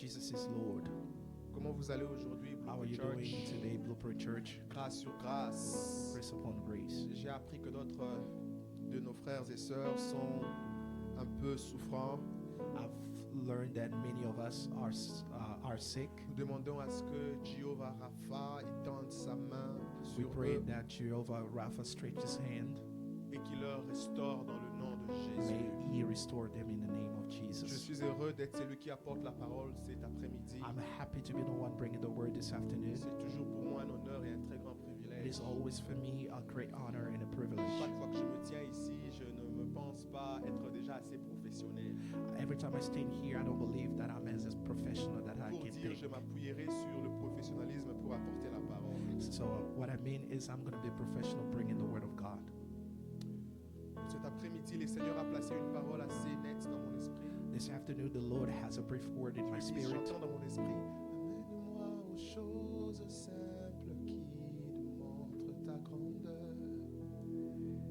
Jesus is Lord. Comment vous allez aujourd'hui, How are you Blueprint doing Church? today, Blueprint Church? Grâce sur grâce. Grace upon grace. J'ai appris que d'autres de nos frères et sœurs sont un peu souffrants. I've learned that many of us are sick. Nous demandons à ce que Jéhovah Rapha étende sa main We sur pray eux that Jehovah Rapha stretch his hand. et qu'il leur restaure dans le nom de May Jésus. he restore them in the name of Je Jesus. suis heureux d'être celui qui apporte la parole cet après-midi. I'm happy to be the one bringing the word this afternoon. C'est toujours pour moi un honneur et un très grand It privilège. is always for me a great honor and a privilege. Chaque fois que je me tiens ici, je ne me pense pas être déjà assez professionnel Every time I stand here, I don't believe that I'm as professional that I pour can dire be. je m'appuierai sur le professionnalisme pour apporter la parole. So what I mean is I'm going to be a professional bringing the word of God. Cet après-midi, le Seigneur a placé une parole assez nette dans mon esprit. This afternoon, the Lord has a brief word in my Et puis, spirit. j'entends dans mon esprit, amène-moi aux choses simples qui démontrent ta grandeur.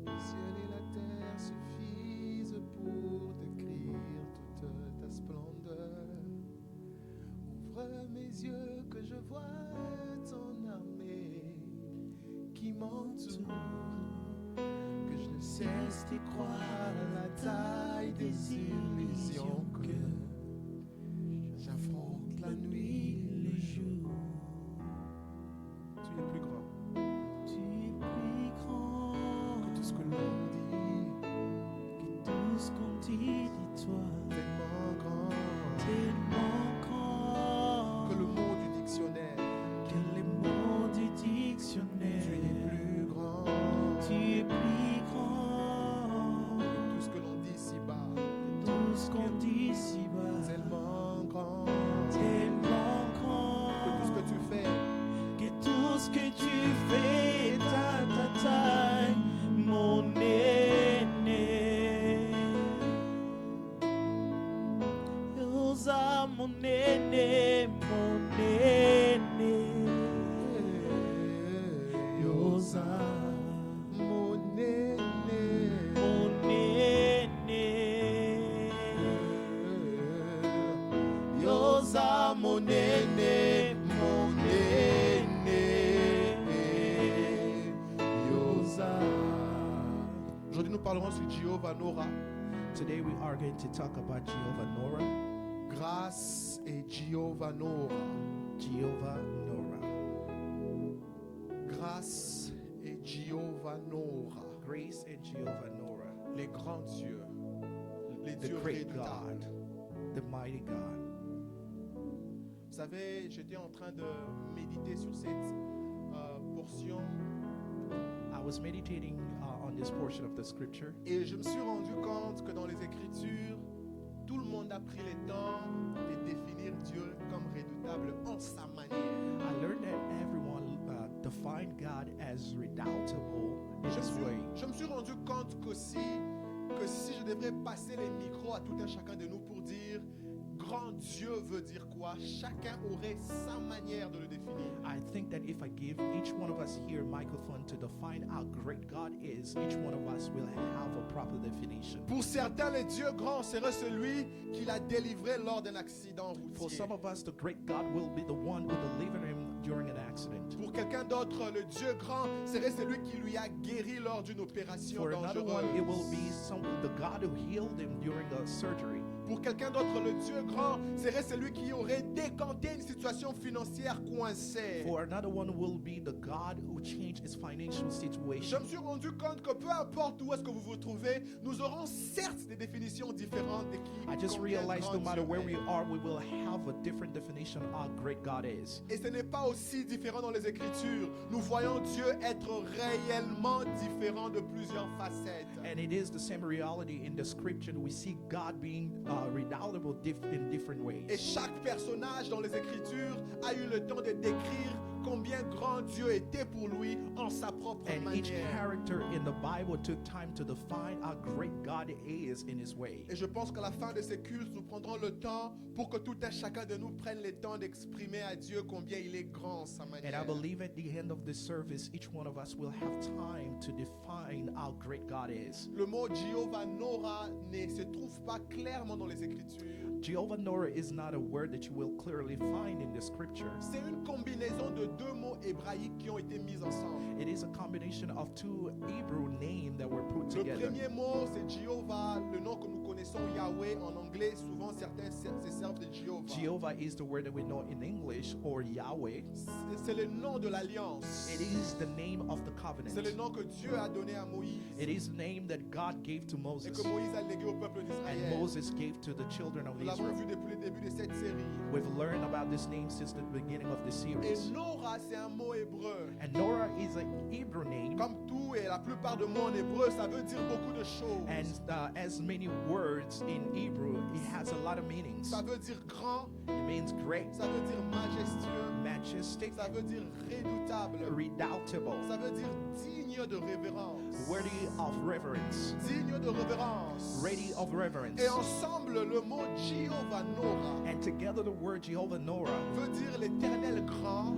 Le ciel et la terre suffisent pour décrire toute ta splendeur. Ouvre mes yeux que je vois ton armée qui m'entoure. Que je ne cesse d'y croire à la taille des illusions que j'affronte la nuit, le jour. Tu es plus grand Tu es plus grand que tout ce que le monde dit, que tout ce qu'on dit de toi. tellement grand Tellement grand que le mot du dictionnaire. que les mots du Tu es dictionnaire. plus grand Tu es plus grand que tout ce que l'on dit ici-bas, que tout ce qu'on dit ici-bas. tellement grand Tellement que grand tout ce que tu fais que tout ce que tu fais est à ta taille, mon aîné. Yosa, mon aîné, mon aîné. Yosa, mon aîné. mon aîné. Yosa, mon aîné, mon aîné. Yosa. Aujourd'hui, nous parlerons sur Jéhovah Nora. Today we are going to talk about Jehovah Nora. Grâce et Jéhovah Nora. Jehovah Nora. Grâce et Jéhovah Nora. Grace and Jehovah Nora. Les grands dieux. Les The dieux great redoutables. God. The mighty God. Vous savez, j'étais en train de méditer sur cette portion I was meditating on this portion of the scripture, et je me suis rendu compte que dans les Écritures, tout le monde a pris le temps de définir Dieu comme redoutable en sa manière. I learned that everyone defined God as redoubtable in his way. Je me suis rendu compte qu'aussi, que si je devrais passer les micros à tout un chacun de nous pour dire grand Dieu veut dire quoi, chacun aurait sa manière de le définir. I think that if I give each one of us here a microphone to define how great God is, each one of us will have a proper definition. Pour certains, le Dieu grand serait celui qui l'a délivré lors d'un accident For routier. some of us, the great God will be the one who delivered him during an accident. Pour quelqu'un d'autre, le Dieu grand serait celui qui lui a guéri lors d'une opération For another one, it will dangereuse. be the God who healed him during a surgery. Pour quelqu'un d'autre, le Dieu grand serait celui qui aurait décanté une situation financière coincée. For another one will be the God who changed his financial Je situation. me suis rendu compte que peu importe où est-ce que vous vous trouvez, nous aurons certes des définitions différentes de qui I just combien realized grand no matter Dieu where est. we are, we will have a different definition of how great God is. Et ce n'est pas aussi différent dans les Écritures. Nous voyons Dieu être réellement différent de plusieurs facettes. And it is the same reality in the scripture. We see God being redoubtable in different Et ways. chaque personnage dans les Écritures a eu le temps de décrire combien grand Dieu était pour lui en sa propre And each manière. character in the Bible took time to define how great God is in his way. Et je pense qu'à la fin de ces cultes, nous prendrons le temps pour que tout un chacun de nous prenne le temps d'exprimer à Dieu combien il est grand en sa And I manière. believe at the end of this service, each one of us will have time to define how great God is. Le mot Jehovah Nora ne se trouve pas clairement dans les Écritures. Jehovah Nora is not a word that you will clearly find in the scripture. C'est une combinaison de deux mots hébraïques qui ont été mis ensemble. It is a combination of two Hebrew names that were put Le together. premier mot, c'est Jehovah, le nom que nous connaissons, Yahweh en anglais. Souvent, certains se servent de Jehovah. Jehovah is the word that we know in English, or Yahweh. C'est le nom de l'alliance. It is the name of the C'est le covenant. nom que Dieu a donné à Moïse It is the name that God gave to et Moses, que Moïse a légué au peuple and d'Israël. Moses gave to the children of Nous l'avons Israel. vu depuis le début de cette série. We've learned about this name since the beginning of the Et series. Nora, c'est un mot hébreu. And Nora is an Hebrew name, Comme tout et la plupart de mots en hébreu, ça veut dire beaucoup de choses. and as many words in Hebrew, it has a lot of meanings. Ça veut dire grand, It means great, ça veut dire majestueux, majestic, ça veut dire redoutable, redoubtable, ça veut dire digne de révérence. worthy of reverence, Digne de révérence. ready of reverence. Et ensemble, le mot Jehovah Nora And together the word Jehovah Nora veut dire l'éternel grand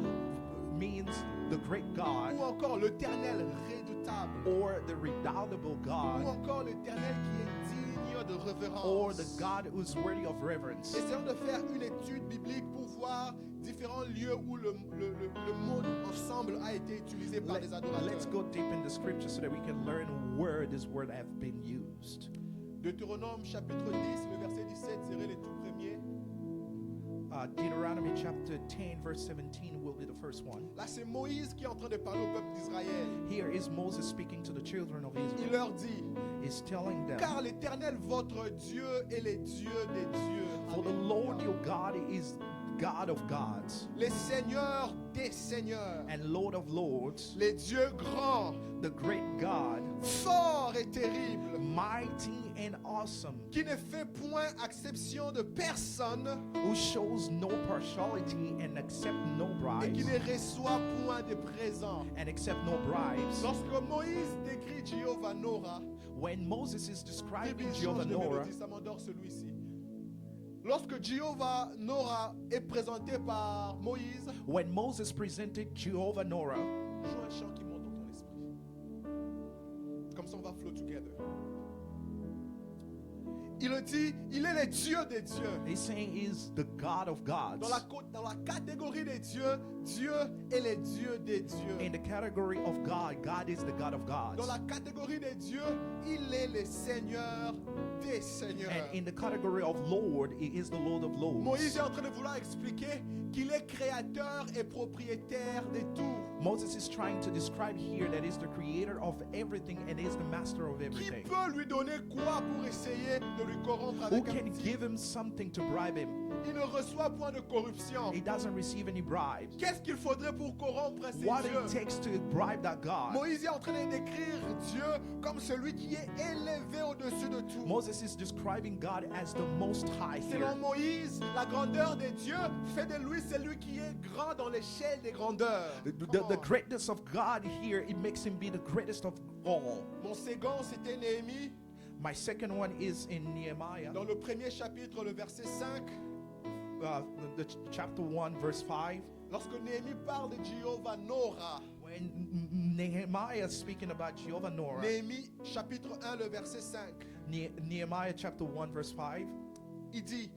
means the great God, ou encore l'éternel redoutable or the redoubtable ou God, encore l'éternel qui est digne de révérence. or the God who's worthy of reverence. Essayons de faire une étude biblique pour voir différents lieux où le mot ensemble a été utilisé par des Let's adorateurs. go deep in the scripture so that we can learn where this word has been used. Deutéronome chapitre 10, le verset 17 serait le tout premier. Deuteronomy chapter 10, verse 17 will be the first one. Là, c'est Moïse qui est en train de parler au peuple d'Israël. Here is Moses speaking to the children of Il Israel. leur dit, He's telling them, car l'Éternel votre Dieu est le Dieu des dieux. for the Alléluia. Lord your God is God of gods Les seigneurs des seigneurs, and Lord of lords, les dieux grands, the great God, forts et terribles, mighty and awesome, qui ne fait point exception de personne who shows no partiality and accept no et qui bribes ne reçoit point de présents. and accept no bribes. Lorsque Moïse décrit Jehovah Nora, When Moses is describing Bible change Jehovah de Nora, mélodie, ça m'endort celui-ci. Lorsque Jehovah Nora est présenté par Moïse, when Moses presented Jehovah Nora, joue un chant qui monte dans ton esprit. Comme ça, on va flow together. Il dit, il est le Dieu des dieux. he's saying is the God of gods. Dans la catégorie des dieux, Dieu est le Dieu des dieux. In the category of God, God is the God of gods. Dans la catégorie des dieux, il est le Seigneur des seigneurs. And in the category of Lord, he is the Lord of Moïse lords. est en train de vouloir expliquer qu'il est créateur et propriétaire de tout. Moses is trying to describe here that he's the creator of everything and is the master of Qui everything. peut lui donner quoi pour essayer de lui corrompre Who avec un can petit? give him something to bribe him? Il ne reçoit point de corruption. He doesn't receive any bribes. Qu'est-ce qu'il faudrait pour corrompre ces What dieux? it takes to bribe that God. Moïse est en train de décrire Dieu comme celui qui est élevé au-dessus de tout. Moses is describing God as the most high here. Selon Moïse, la grandeur de Dieu fait de lui celui qui est grand dans l'échelle des grandeurs. The greatness of God here, it makes him be the greatest of all. Mon second, c'était Néhémie, My second one is in Nehemiah, dans le premier chapitre, le verset 5. the chapter 1, verse 5. Lorsque Néhémie parle de Jehovah Nora, When Nehemiah is speaking about Jehovah Nora, Néhémie chapitre 1, le verset 5, Nehemiah chapter 1, verse 5, il dit,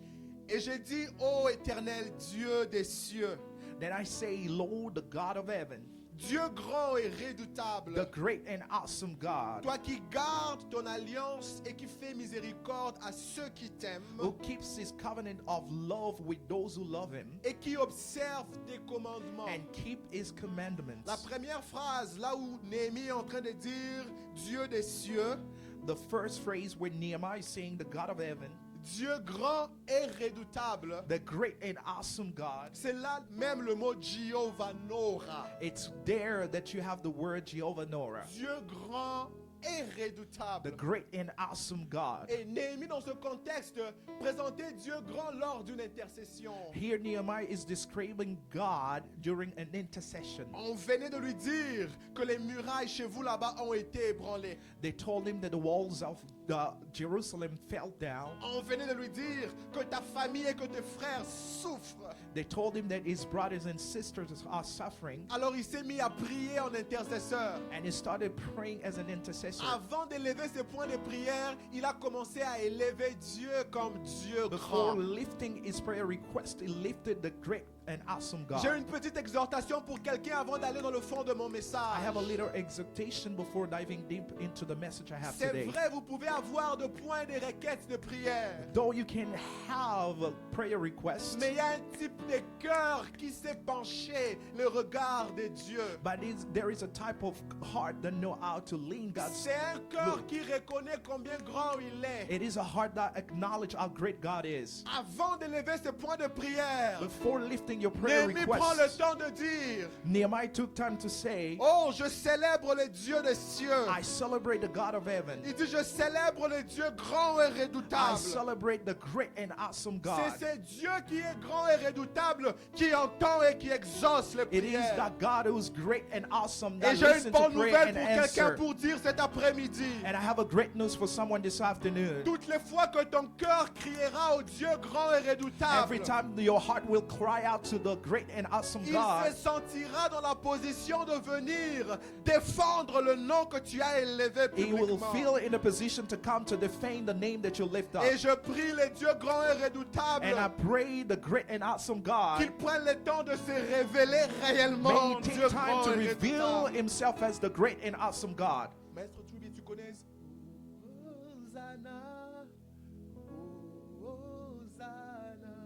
et j'ai dit, ô éternel Dieu des cieux, then I say, Lord, the God of heaven, Dieu grand et redoutable, the great and awesome God, toi qui gardes ton alliance et qui fais miséricorde à ceux qui t'aiment who keeps his covenant of love with those who love him et qui observe tes commandements. and keep his commandments. La première phrase, là où Néhémie est en train de dire Dieu des cieux, The first phrase when Nehemiah is saying the God of heaven, Dieu grand et redoutable, the great and awesome God, c'est là même le mot Jehovah Nora. it's there that you have the word Jehovah Nora. Dieu grand et the redoutable. great and awesome God. Et Néhémie, dans ce contexte, présentait Dieu grand lors d'une intercession. Here Nehemiah is describing God during an intercession. On venait de lui dire que les murailles chez vous là-bas ont été ébranlées. They told him that the walls of Jerusalem fell down. On venait de lui dire que ta famille et que tes frères souffrent. They told him that his brothers and sisters are suffering. Alors il s'est mis à prier en intercesseur. And he started praying as an intercessor. Avant d'élever ses points de prière, il a commencé à élever Dieu comme Dieu Before grand. lifting his prayer request, he lifted the great and awesome God. J'ai une petite exhortation pour quelqu'un avant d'aller dans le fond de mon I message. have a little exhortation before diving deep into the message I have C'est today. vrai, vous pouvez avoir de points de requêtes de prière. Though you can have a prayer request, Mais il y a un type de cœur qui s'est penché le regard de Dieu. but there is a type of heart that know how to lean God's. C'est un cœur qui reconnaît combien grand il est. It is a heart that acknowledge how great God is. Avant d'élever ses points de prière, Before lifting your prayer Néhémie prend le request, temps de dire: Nehemiah took time to say, oh, je célèbre le Dieu des cieux. I celebrate the God of heaven. Il dit: je célèbre le Dieu grand et I redoutable. celebrate the great and awesome God. C'est ce Dieu qui est grand et redoutable qui entend et qui exauce les It is prières. that God who is great and awesome Et that j'ai une listens to bonne prayer nouvelle and pour quelqu'un answer. pour dire cet après-midi. And I have a great news for someone this afternoon. Toutes les fois que ton cœur criera au Dieu grand et redoutable, Every time your heart will cry out to the great and awesome il God, se sentira dans la position de venir défendre le nom que tu as élevé he will publiquement. feel in a position to come to defend the name that you lift up. Et je prie le Dieu grand et redoutable And I pray the great and awesome God qu'il prenne le temps de se révéler may réellement he take Dieu time grand to et reveal redoutable. himself as the great and awesome God. Maître Toubi, tu connais Hosanna, Hosanna,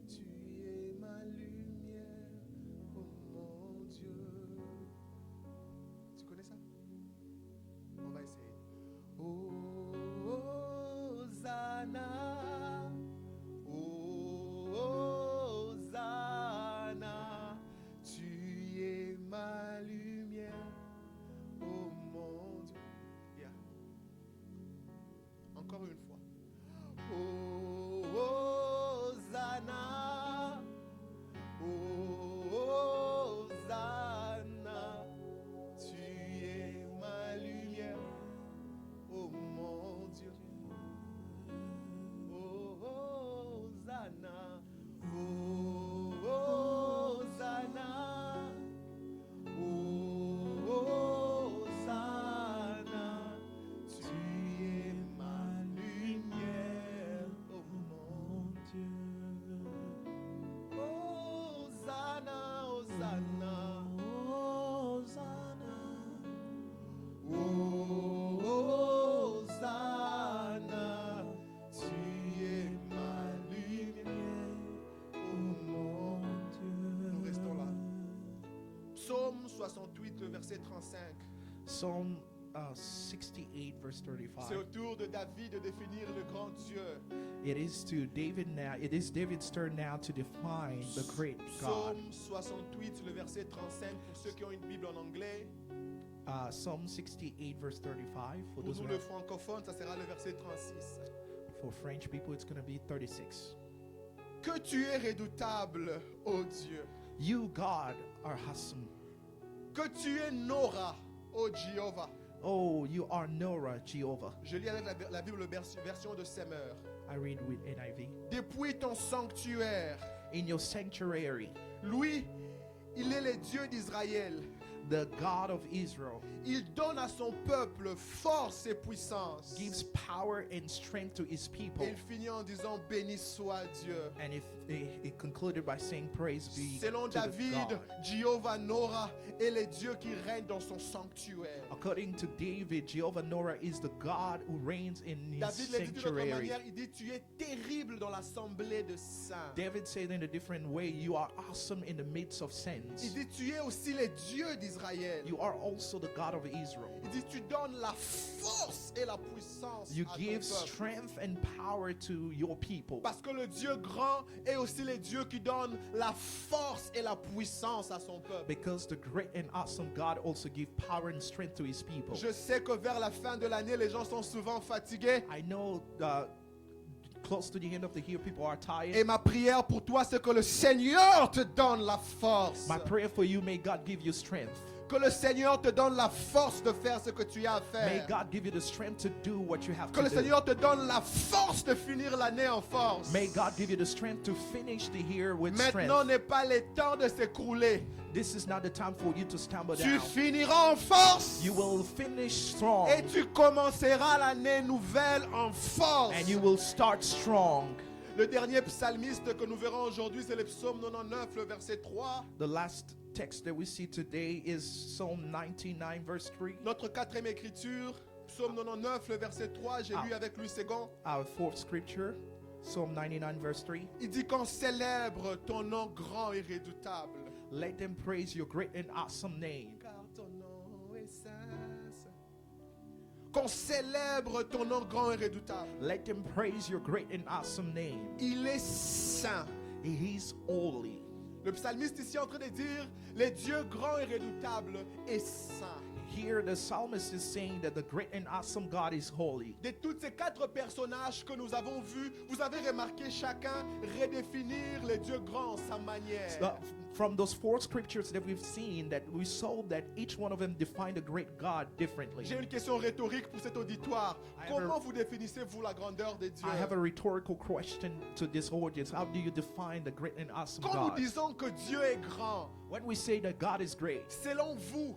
tu es ma lumière, oh mon Dieu. Tu connais ça? On va essayer. Hosanna, Hosanna, tu es ma lumière, oh mon Dieu. Yeah. Encore une fois. Hosanna, Hosanna, tu es ma lumière, oh mon Dieu. Hosanna, Hosanna, Hosanna, tu es ma lumière, oh mon Dieu. Hosanna, Hosanna, Hosanna, Hosanna, tu es ma lumière, oh mon Dieu. Nous restons là. Psaume 68, le verset 35. Psalm 68 verse 35. C'est au tour de David de définir le grand Dieu. It is to David now. It is David's turn now to define the great God. Psaume 68, le verset 35, pour ceux qui ont une Bible en anglais. Psalm 68 verse 35. For Pour those nous, who le are, francophone, ça sera le verset 36. for French people, it's going to be 36. Que tu es redoutable, ô Dieu. You, God, are awesome. Que tu es Nora, ô Jéhovah. Oh, you are Nora, Jehovah. Je lis avec la Bible version de Semeur. I read with NIV. Depuis ton sanctuaire, In your sanctuary, lui, il est le Dieu d'Israël. the God of Israel Il donne à son peuple force et puissance. gives power and strength to his people. Et il finit en disant: béni soit Dieu. And if it concluded by saying, praise be Selon to the David, God. Jéhovah Nora est le Dieu qui règne dans son sanctuaire. According to David, Jehovah Nora is the God who reigns in his David l'a dit d'une autre sanctuary. manière, il dit: tu es terrible dans l'assemblée de saints. David said in a different way, you are awesome in the midst of Il sins. dit: tu es aussi le Dieu d'Israël. d'Israël. You are also the God of Israel. Il dit, tu donnes la force et la puissance You à ton give peuple. strength and power to your people. Parce que le Dieu grand est aussi le Dieu qui donne la force et la puissance à son peuple. Because the great and awesome God also gives power and strength to his people. Je sais que vers la fin de l'année, les gens sont souvent fatigués. I know close to the end of the year, people are tired. Et ma prière pour toi, c'est que le Seigneur te donne la force. My prayer for you, may God give you strength. Que le Seigneur te donne la force de faire ce que tu as à May faire. God give you the strength to do what you have Que to le do. Seigneur te donne la force de finir l'année en force. May God give you the strength to finish the year with Maintenant strength. n'est pas le temps de s'écrouler. This is not the time for you to stumble Tu down. finiras en force. You will finish strong Et tu commenceras l'année nouvelle en force. and you will start strong. Le dernier psalmiste que nous verrons aujourd'hui, c'est le psaume 99, le verset 3. The last text that we see today is Psalm 99 verse 3. Notre quatrième écriture, psaume 99, le verset 3, j'ai lu avec Louis Ségon. Our fourth scripture, Psalm 99 verse 3. Il dit qu'on célèbre ton nom grand et redoutable. Let them praise your great and awesome name. Car ton nom est saint. Qu'on célèbre ton nom grand et redoutable. Let them praise your great and awesome name. Il est saint. He's holy. Le psalmiste ici est en train de dire, le Dieu grand et redoutable est saint. Here the psalmist is saying that the great and awesome God is holy. De tous ces quatre personnages que nous avons vus, vous avez remarqué chacun redéfinir le Dieu grand, sa manière. From those four scriptures that we've seen, that we saw that each one of them defined a great God differently. J'ai une question rhétorique pour cet auditoire. Comment vous définissez-vous la grandeur de Dieu? I have a rhetorical question to this audience. How do you define the great and awesome Quand nous God? disons que Dieu est grand, When we say that God is great, selon vous,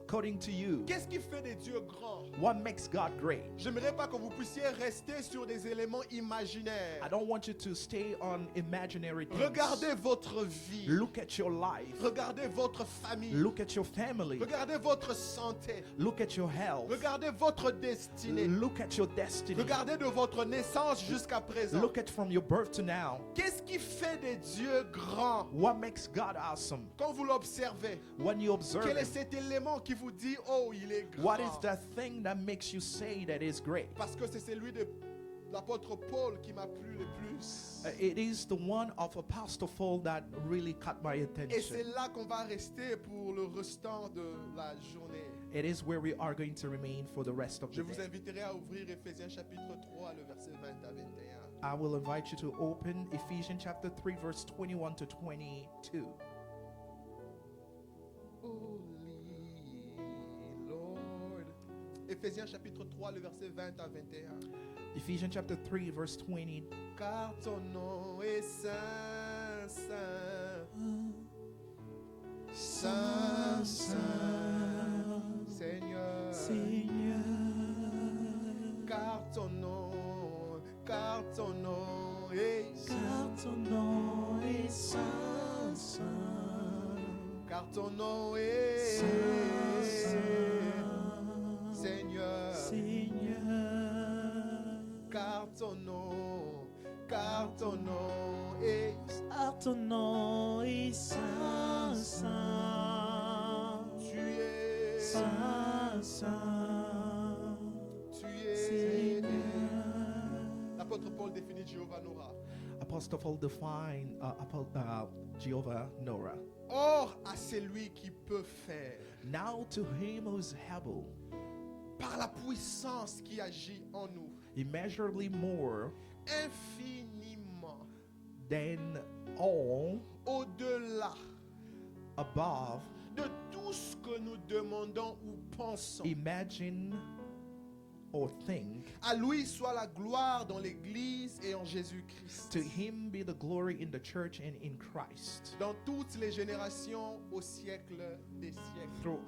according to you, qu'est-ce qui fait de Dieu grand? what makes God great? J'aimerais pas que vous puissiez rester sur des éléments imaginaires. I don't want you to stay on imaginary things. Regardez votre vie. Look at your life. Regardez votre famille. Look at your family. Regardez votre santé. Look at your health. Regardez votre destinée. Look at your destiny. Regardez de votre naissance jusqu'à présent. Look at from your birth to now. Qu'est-ce qui fait de Dieu grand? What makes God awesome? Quand vous l'observez, When you observe quel est him, cet élément qui vous dit, oh, il est grand? what is that thing that makes you say that is great? Parce que c'est celui de l'apôtre Paul qui m'a plu le plus. It is the one of Apostle Paul that really caught my Et c'est attention. là qu'on va rester pour le restant de la journée. It is where we are going to remain for the rest of Je the vous day. inviterai à ouvrir Éphésiens chapitre 3, le verset 20 à 21. I will invite you to open Ephesians chapter 3 verse 21 to 22. Holy Lord. Éphésiens chapitre 3, le verset 20 à 21. Ephesians chapter 3 verse 20. Car ton nom est saint, saint. Saint, saint, Seigneur. Car ton nom est saint. Car ton nom est Seigneur. Car ton nom est Ton nom est saint, saint, tu es saint, saint, tu es Seigneur. L'apôtre Paul définit Jéhovah Nora. Apostle Paul defined Jehovah Norah. Or à celui qui peut faire Now to him who is able, par la puissance qui agit en nous immeasurably more infiniment than all, au-delà above, de tout ce que nous demandons ou pensons. imagine or think. À lui soit la gloire dans l'Église et en Jésus-Christ. To him be the glory in the church and in Christ, Dans toutes les générations au siècle des siècles.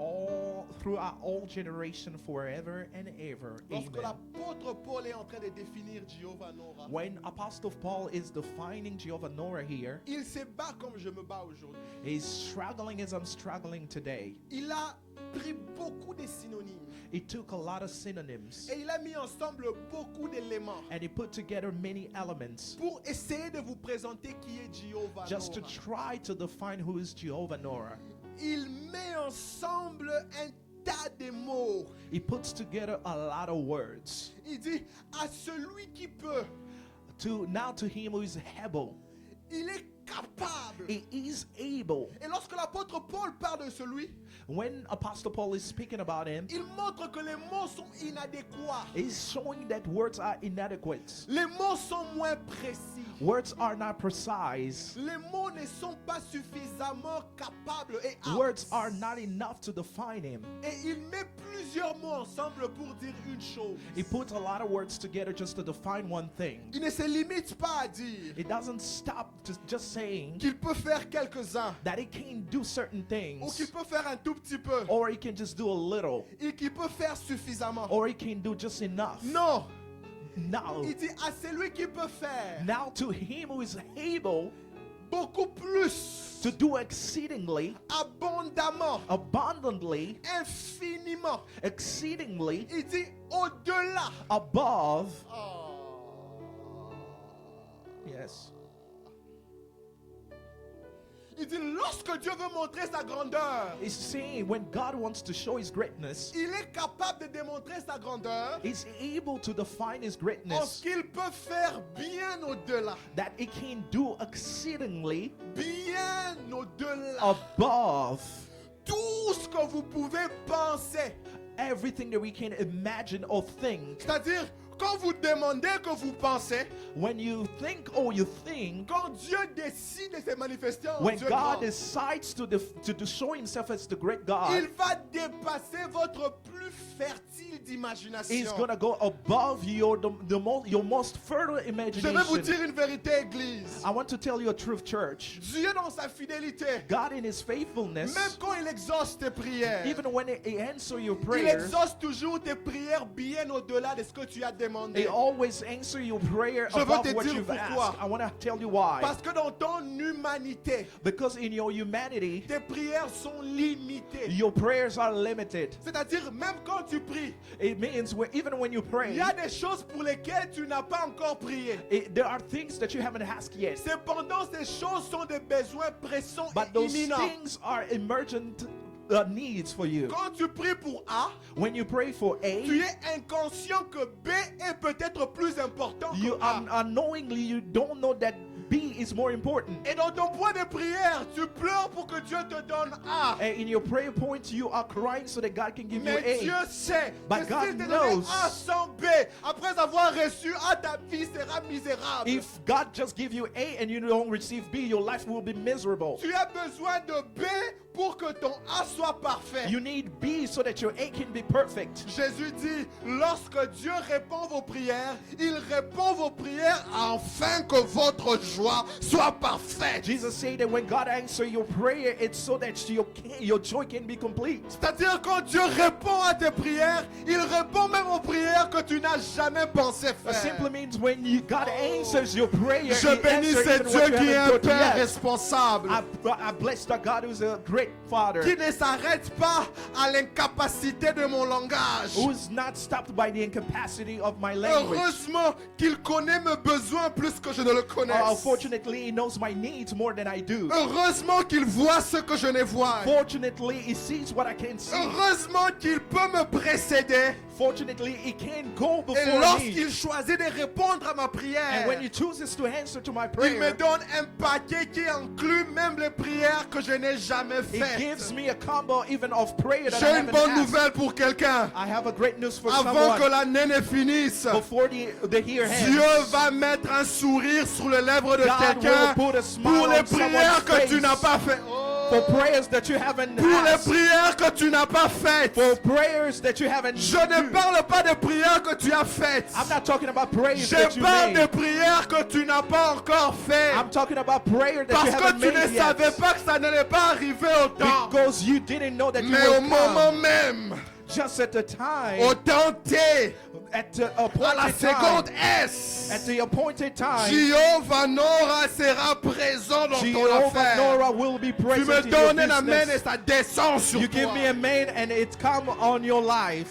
throughout all generation, forever and ever. Lorsque Amen. l'apôtre Paul est en train de définir Jéhovah Nora, When Apostle Paul is defining Jehovah Norah here, il se bat comme je me bats aujourd'hui. he's struggling as I'm struggling today. Il a pris beaucoup de synonymes He took a lot of synonyms et il a mis ensemble beaucoup d'éléments and he put together many elements pour essayer de vous présenter qui est Jéhovah just to Nora. try to define who is Jehovah Norah. il met ensemble un tas de mots. He puts together a lot of words. Il dit à celui qui peut, Now to him who is able. il est capable. He is able. Et lorsque l'apôtre Paul parle de celui, When Apostle Paul is speaking about him, il montre que les mots sont inadéquats. he's showing that words are inadequate. Les mots sont moins précis. Words are not precise. Les mots ne sont pas suffisamment capables et Words aptes. are not enough to define him. Et il met plusieurs mots ensemble pour dire une chose. He puts a lot of words together just to define one thing. Il ne se limite pas à dire It doesn't stop just saying qu'il peut faire quelques-uns that he can do certain ou things, qu'il peut faire un tout petit peu or he can just do a little, et qu'il peut faire suffisamment. or he can do just enough. Non, No. il dit à celui qui peut faire Now to him who is able beaucoup plus, to do exceedingly, abondamment, abundantly, infiniment. exceedingly, Il dit au-delà. above. Oh. Yes. Il dit lorsque Dieu veut montrer sa grandeur, He's saying when God wants to show his greatness, il est capable de démontrer sa grandeur he's able to define his en greatness, ce qu'il peut faire bien au-delà. that he can do exceedingly Bien au-delà. above Tout ce que vous pouvez penser. everything that we can imagine or think. C'est-à-dire, quand vous demandez que vous pensez, When you think or you think, quand Dieu décide de se manifester en when Dieu God grand, decides to show himself as the great God, il va dépasser votre plus fertile he's d'imagination. gonna go above your most fertile Je vais vous imagination. dire une vérité, Église. I want to tell you a truth, church. Dieu dans sa fidélité, God in his faithfulness, même quand il exauce tes prières, even when he answers your il prayers, exauce toujours tes prières bien au-delà de ce que tu as demandé. he always answers your prayer Je veux above te what dire you've pourquoi. asked. I want to tell you why. Parce que dans ton humanité, Because in your humanity, tes prières sont limitées. your prayers are limited. C'est-à-dire, même quand tu pries, It means even when you il pray, y a des choses pour lesquelles tu n'as pas encore prié. there are things that you haven't asked yet. Cependant, ces choses sont des besoins pressants But et those imminents. things are emergent needs for you. Quand tu pries pour A, When you pray for tu A, es inconscient que B est peut-être plus important you que A. unknowingly you don't know that B is more important. Et dans ton point de prière, tu pleures pour que Dieu te donne A. And in your prayer point, you are crying so that God can give you Mais Dieu A. sait But que God s'il te donnait knows. A sans B, après avoir reçu A, ta vie sera misérable. If God just give you A and you don't receive B, your life will be miserable. Tu as besoin de B pour que ton A soit parfait. You need B so that your A can be perfect. Jésus dit, lorsque Dieu répond vos prières, il répond vos prières afin que votre joie soit parfaite. Jesus said that when God answers your prayer, it's so that your joy can be complete. C'est-à-dire quand Dieu répond à tes prières, il répond même aux prières que tu n'as jamais pensé It faire. simply means when God answers your prayer, Je He bénis answers ce even what Dieu you qui est haven't un thought Père yet. responsable, I bless the God who's a great Father, qui ne s'arrête pas à l'incapacité de mon langage. who's not stopped by the incapacity of my language. Heureusement qu'il connaît mes besoins plus que je ne le connais. Fortunately, He knows my needs more than I do. Heureusement qu'il voit ce que je ne vois. Fortunately, He sees what I can't see. Heureusement qu'il peut me précéder. Fortunately, He can go Et before me. lorsqu'il choisit de répondre à ma prière, And when He chooses to answer to my il me prayer, donne un paquet qui inclut même les prières que je n'ai jamais He faites. gives me a combo even of prayer that I J'ai une haven't bonne asked. nouvelle pour quelqu'un. I have a great news for Avant someone. que l'année ne finisse, Before the year Dieu ends, va mettre un sourire sur les lèvres de God quelqu'un will put a smile pour les on prières someone's que tu face. n'as pas faites. For prayers that you haven't Pour les asked. prières que tu n'as pas faites. For prayers that you haven't Je ne parle pas de prières que tu as faites. I'm not talking about prayers Je that you parle de made. prières que tu n'as pas encore faites. I'm talking about prayer that Parce you que haven't tu ne made yet. savais pas que ça n'allait pas arriver au temps. Because you didn't know that you Mais au would moment come. même, Just at the time, au temps T, at the à la appointed seconde time, S, at the appointed time, Jéhovah Nora sera présent dans ton Jehovah affaire. Norah will be Tu present me in your donnes un amen et business. ça descend sur You give toi. me a man and it's come on your life.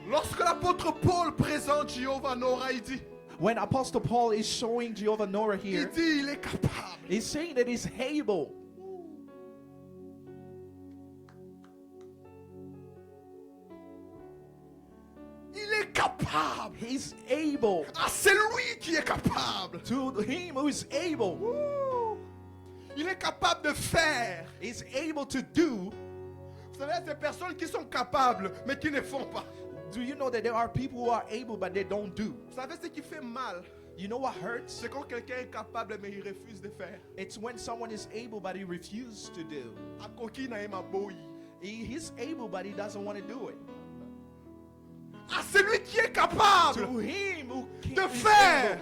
Lorsque l'apôtre Paul présente Jéhovah Nora, il dit, When Apostle Paul is showing Jehovah Norah il here, dit, il est capable. he's saying that he's able. He's able. Ah, c'est lui qui est capable. To him who is able. Wouh. Il est capable de faire. Is able to do. Vous savez, ces personnes qui sont capables, mais qui ne font pas. Do you know that there are people who are able but they don't do? Vous savez ce qui fait mal? You know what hurts? C'est quand quelqu'un est capable, mais il refuse de faire. It's when someone is able but he refuses to do. A coquille n'a pas beau. He's able but he doesn't want to do it. Ah, c'est lui qui est capable To him who de is faire. able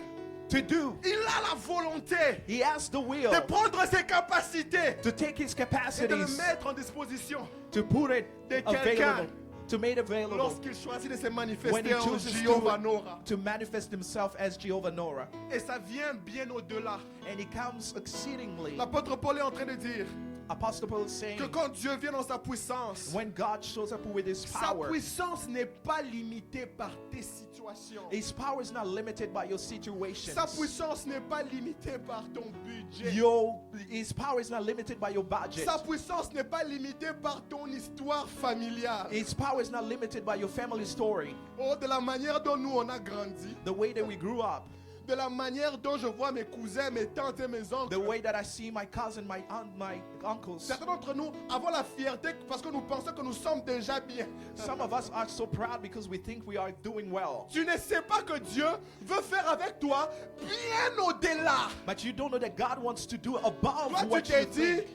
to do. Il a la volonté He has the will de prendre ses capacités to take his et de le capacities, mettre en disposition to put it de quelqu'un available, to make available lorsqu'il choisit de se when manifester he en chooses Jéhovah Nora. to manifest himself as Jehovah Nora. Et ça vient bien au-delà. And he comes exceedingly. L'apôtre Paul est en train de dire Apostle Paul is saying, que quand Dieu vient dans sa puissance, when God shows up with his sa power, puissance n'est pas limitée par tes situations. his power is not limited by your situations. Sa puissance n'est pas limitée par ton budget. His power is not limited by your budget. Sa puissance n'est pas limitée par ton histoire familiale. His power is not limited by your family story, Oh, de la manière dont nous on a grandi, the way that we grew up, de la manière dont je vois mes cousins, mes tantes et mes the oncles. way that I see my cousin, my aunt, my uncles. Certains d'entre nous avons la fierté parce que nous pensons que nous sommes déjà bien. Some of us are so proud because we think we are doing well. Tu ne sais pas que Dieu veut faire avec toi bien au-delà. But you don't know that God wants to do above Toi, tu what t'es you dit, think.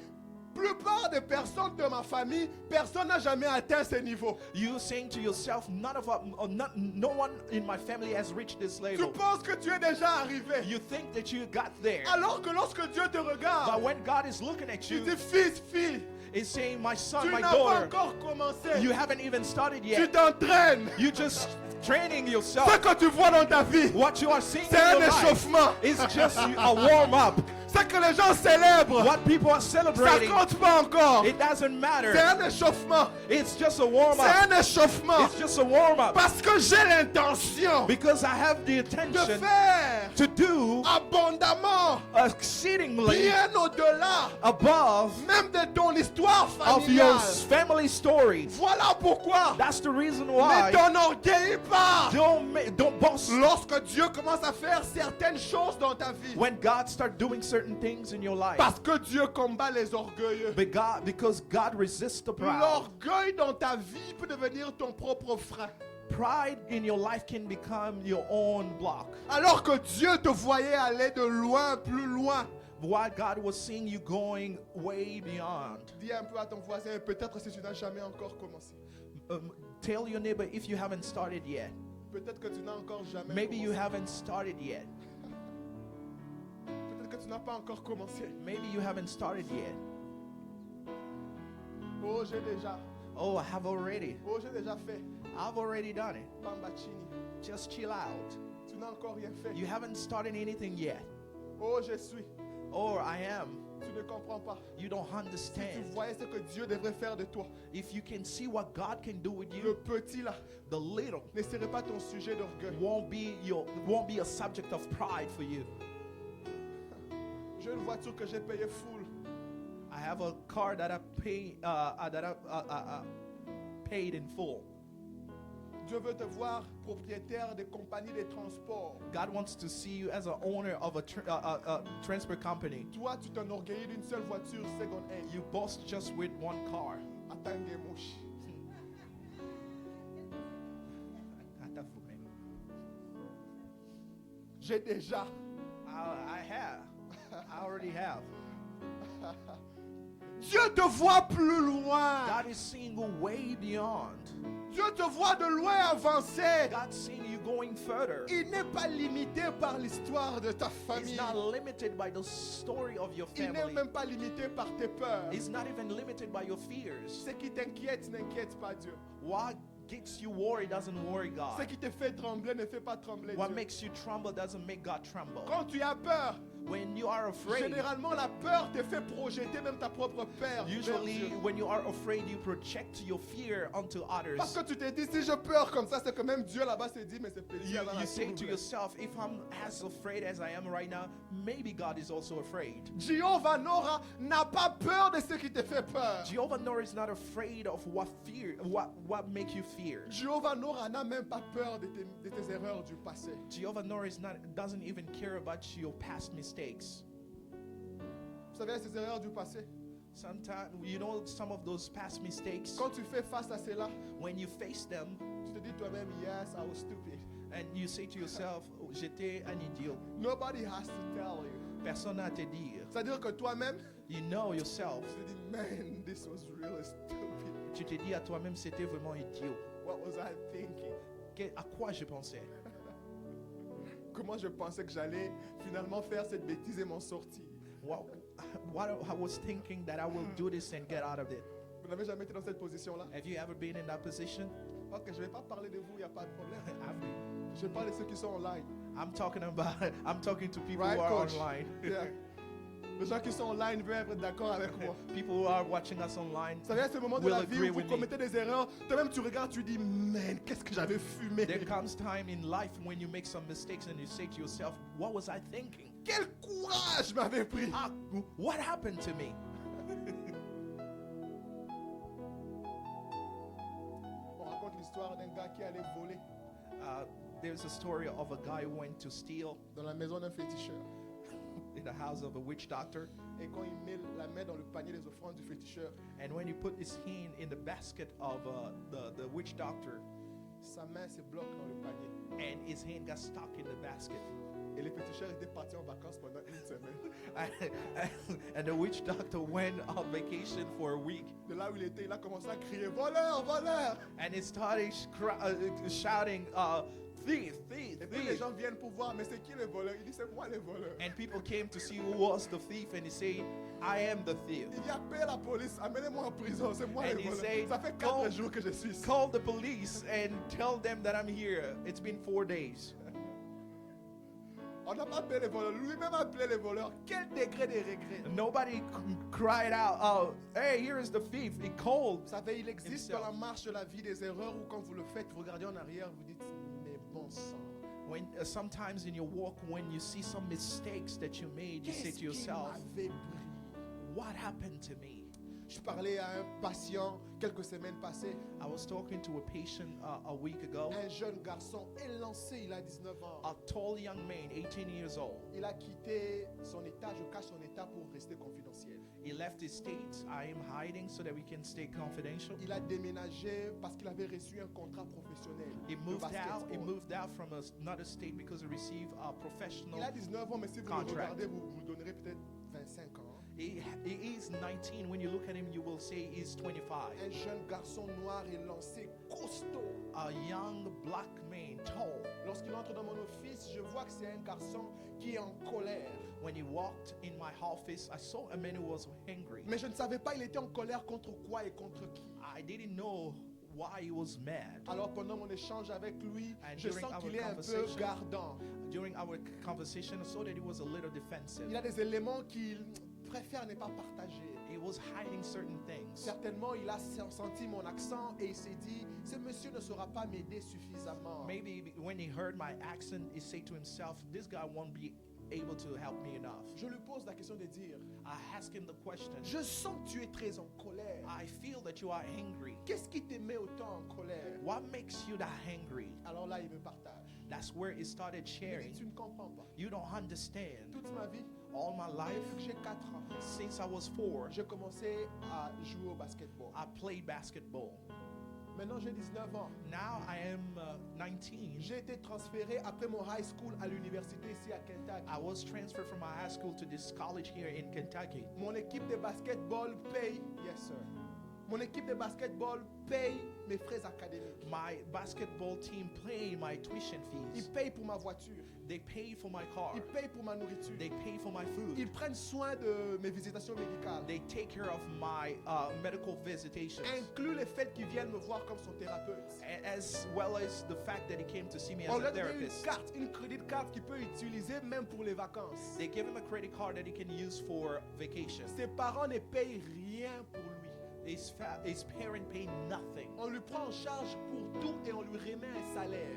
plupart des personnes de ma famille, personne n'a jamais atteint ce niveau. You're saying to yourself, none of us, or no one in my family has reached this Tu level. penses que tu es déjà arrivé. You think that you got there. Alors que lorsque Dieu te But regarde, when God is looking at il you, dit fils, fille, he's saying, my son, tu my n'as pas daughter, encore commencé. you haven't even started Tu yet. t'entraînes. You just training Ce yourself. que tu vois dans ta vie, What you are seeing c'est in un your life échauffement. is just a warm-up. Ce que les gens célèbrent, What people are ça celebrating, compte pas encore. it doesn't matter. C'est un échauffement. It's just a C'est warm-up. un échauffement. It's just a warm-up. Parce que j'ai l'intention Because I have the de intention faire to do abondamment, exceedingly bien au-delà, above même de ton histoire of your familiale. family story. Voilà pourquoi. That's the reason Ne why. t'enorgueillis pas. Don't boast. Lorsque Dieu commence à faire certaines choses dans ta vie, When God starts doing certain things in your life. parce que Dieu combat les orgueilleux. Because God resists the proud. L'orgueil dans ta vie peut devenir ton propre frein. Pride in your life can become your own block. Alors que Dieu te voyait aller de loin, plus loin. While God was seeing you going way beyond. Dis un peu à ton voisin, peut-être si tu n'as jamais encore commencé. Tell your neighbor if you haven't started yet. Peut-être que tu n'as encore jamais Maybe you commencé. haven't started yet. Peut-être que tu n'as pas encore commencé. Maybe you haven't started yet. Oh, j'ai déjà. Oh, I have already. Oh, j'ai déjà fait. I've already done it. Bambachini. Just chill out. Tu n'as encore rien fait. You haven't started anything yet. Oh, je suis. Or I am. Tu ne comprends pas. You don't Si tu understand. voyais ce que Dieu devrait faire de toi, If you can see what God can do with le you, petit là the little ne serait pas ton sujet d'orgueil. won't be a subject of pride for you. J'ai une voiture que j'ai payée full. I have a car that I paid in full. Dieu veut te voir propriétaire des compagnies de transport. God wants to see you as an owner of a transport company. Toi, tu t'enorgueillis d'une seule voiture seconde hand. You boast just with one car. Attendez, mouche. J'ai déjà. I have. I already have. Dieu te voit plus loin. God is seeing you way beyond. Dieu te voit de loin avancer. God's seeing you going further. Il n'est pas limité par l'histoire de ta He's famille. not limited by the story of your Il n'est family. même pas limité par tes peurs. He's not even limited by your fears. Ce qui t'inquiète n'inquiète pas Dieu. What gets you worried doesn't worry Ce God. qui te fait trembler ne fait pas trembler What Dieu. makes you tremble doesn't make God tremble. Quand tu as peur, When you are afraid, Généralement, la peur te fait projeter même ta propre peur. vers usually Dieu. when you are afraid, you project your fear onto others. Parce que tu te dis, si je peur comme ça, c'est que même Dieu là-bas se dit, mais c'est petit. You, avant la you say tour to ouverte. yourself, if I'm as afraid as I am right now, maybe God is also afraid. Jehovah Nora n'a pas peur de ce qui te fait peur. Jehovah Nor is not afraid of what make you fear. Jehovah Nora n'a même pas peur de tes erreurs du passé. Jehovah Nor doesn't even care about your past mistakes. Vous savez, ces erreurs du passé, Sometimes, you know, some of those past mistakes, quand tu fais face à cela, when you face them tu te dis toi-même, yes, I was stupid. and you say to yourself, oh, j'étais un idiot. Nobody has to tell you. Personne n'a à te dire. C'est-à-dire que toi-même, You know yourself. tu te dis, man, this was really stupid. Tu te dis à toi-même, c'était vraiment idiot. What was I thinking? À quoi je pensais? Comment je pensais que j'allais finalement faire cette bêtise et m'en sortir? What I was thinking that I will do this and get out of it. Vous n'avez jamais été dans cette position-là? Have you ever been in that position? Ok, je ne vais pas parler de vous, il n'y a pas de problème. I've been. Je parle de ceux qui sont online. I'm talking to people Right, who are coach? online. Yeah. Les gens qui sont online veulent être d'accord avec moi. People who are watching us online Vous savez, à ce moment de will la vie agree où vous with me. commettez des erreurs, toi-même tu regardes, tu dis, man, qu'est-ce que j'avais fumé? There comes time in life when you make some mistakes and you say to yourself, what was I thinking? Quel courage m'avait pris! Ah, what happened to me? On raconte l'histoire d'un gars qui allait voler There's a story of a guy who went to steal dans la maison d'un féticheur. in the house of a witch doctor. Et quand il met la main dans le panier des offrandes du féticheur, And when he put his hand in the basket of the witch doctor, sa main se bloque dans le panier. and his hand got stuck in the basket. Et le féticheur était parti en vacances pendant une semaine. And the witch doctor went on vacation for a week. De là où il était, il a commencé à crier, voleur, voleur! And he started shouting, thief, thief, Et puis les thief. gens viennent pour voir, mais c'est qui le voleur? Il dit, c'est moi le voleur. And people came to see who was the thief, and he said, I am the thief. Il dit, appelle la police, amenez-moi en prison, c'est moi And le he voleur. said, Ça fait call- 4 jours que je suis ici. Call the police and tell them that I'm here. It's been 4 days. On n'a pas appelé les voleurs, lui-même a appelé les voleurs. Quel degré de regret! Nobody cried out, oh, hey, here is the thief. He called. Vous savez, il existe Himself. dans la marche de la vie des erreurs où quand vous le faites, vous regardez en arrière, vous dites, mais bon sang. When sometimes in your walk, when you see some mistakes that you made, you say Qu'est-ce to qui yourself, m'avait pris? what happened to me? Je parlais à un patient quelques semaines passées, I was talking to a patient a week ago, un jeune garçon élancé, il a 19 ans. a tall young man, 18 years old. Il a quitté son état, je cache son état pour rester confidentiel. He left his state. I am hiding so that we can stay confidential. Il a déménagé parce qu'il avait reçu un contrat professionnel He de moved out. He basketball. moved out from another state because he received a professional. Il a 19 ans, mais si vous le contract. regardez, vous vous donnerez peut-être 25 ans. He is 19. When you look at him, you will say he's 25. Un jeune garçon noir élancé, costaud. A young black man, tall. Lorsqu'il entre dans mon office, je vois que c'est un garçon qui est en colère. When he walked in my office, I saw a man who was angry. Mais je ne savais pas il était en colère contre quoi et contre qui. I didn't know why he was mad. Alors pendant mon échange avec lui, And je during sens our qu'il est un peu conversation, gardant. During our conversation, I saw that he was a little defensive. Il a des éléments qu'il préfère ne pas partager. He was hiding certain things. Certainement, il a senti mon accent et il s'est dit, ce monsieur ne saura pas m'aider suffisamment. Maybe when he heard my accent, he said to himself, this guy won't be able to help me enough. Je lui pose la question de dire, I asked him the question. je sens que tu es très en colère. I feel that you are angry. Qu'est-ce qui te met autant en colère? What makes you that angry? Alors là, il me partage. That's where he started Il me dit, sharing. tu ne comprends pas. You don't understand. Toute ma vie, All my life, depuis que j'ai 4 ans, since I was 4, j'ai commencé à jouer au basketball. I played basketball. Maintenant, j'ai 19 ans. Now I am 19. J'ai été transféré après mon high school à l'université ici à Kentucky. I was transferred from my high school to this college here in Kentucky. Mon équipe de basketball paye, yes sir. Mon équipe de basketball paye mes frais académiques. My basketball team pay my tuition Ils fees. payent pour ma voiture. They pay for my car. Ils payent pour ma nourriture. They pay for my Ils food. prennent soin de mes visitations médicales. They take care of my medical visitations, Inclut le fait qu'ils viennent me voir comme son thérapeute. as well as the fact that he came to see me On as lui a a donné une therapist. carte, une crédit carte qu'il peut utiliser même pour les vacances. They give him a credit card that he can use for vacation. Ses parents ne payent rien pour lui. His parent pay nothing. On lui prend en charge pour tout et on lui remet un salaire.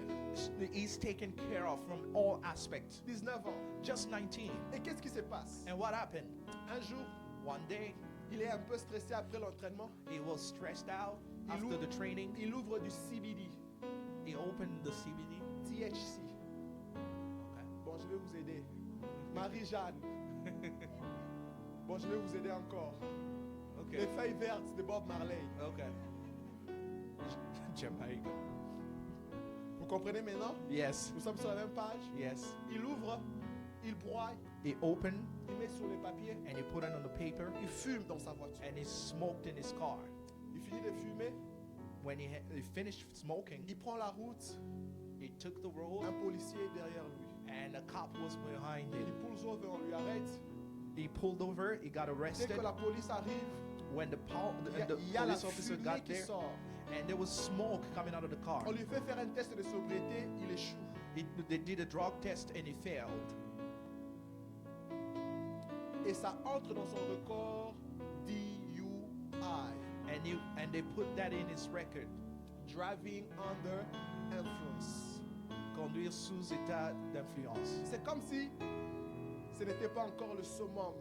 He's taken care of from all aspects. 19 ans. Just 19. Et qu'est-ce qui se passe? And what happened? Un jour, One day, il est un peu stressé après l'entraînement. he was stressed out Il after ouvre, the training. il ouvre du CBD, He opened the CBD. THC. Okay. Bon, je vais vous aider. Marie-Jeanne. Bon, je vais vous aider encore. Les Okay. feuilles vertes de Bob Marley. Okay. Jamaica. Vous comprenez maintenant? Yes. Nous sommes sur la même page. Yes. Il ouvre, il broie, He opened il met sur les papiers, and he put it on the paper il fume dans sa voiture. and he smoked in his car. Il finit de fumer, When he finished smoking, il prend la route, he took the road un policier est derrière lui. and a cop was behind Il him. pulls over, on lui arrête. He pulled over, he got Dès arrested. que la police arrive, When the il y a la police officer fumée got qui there, sort. and there was smoke coming out of the car. On lui fait faire un test de sobriété, il échoue. They did a drug test and he failed. Et ça entre dans son record DUI. And they put that in his record. Driving under influence. Conduire sous état d'influence. C'est comme si ce n'était pas encore le summum.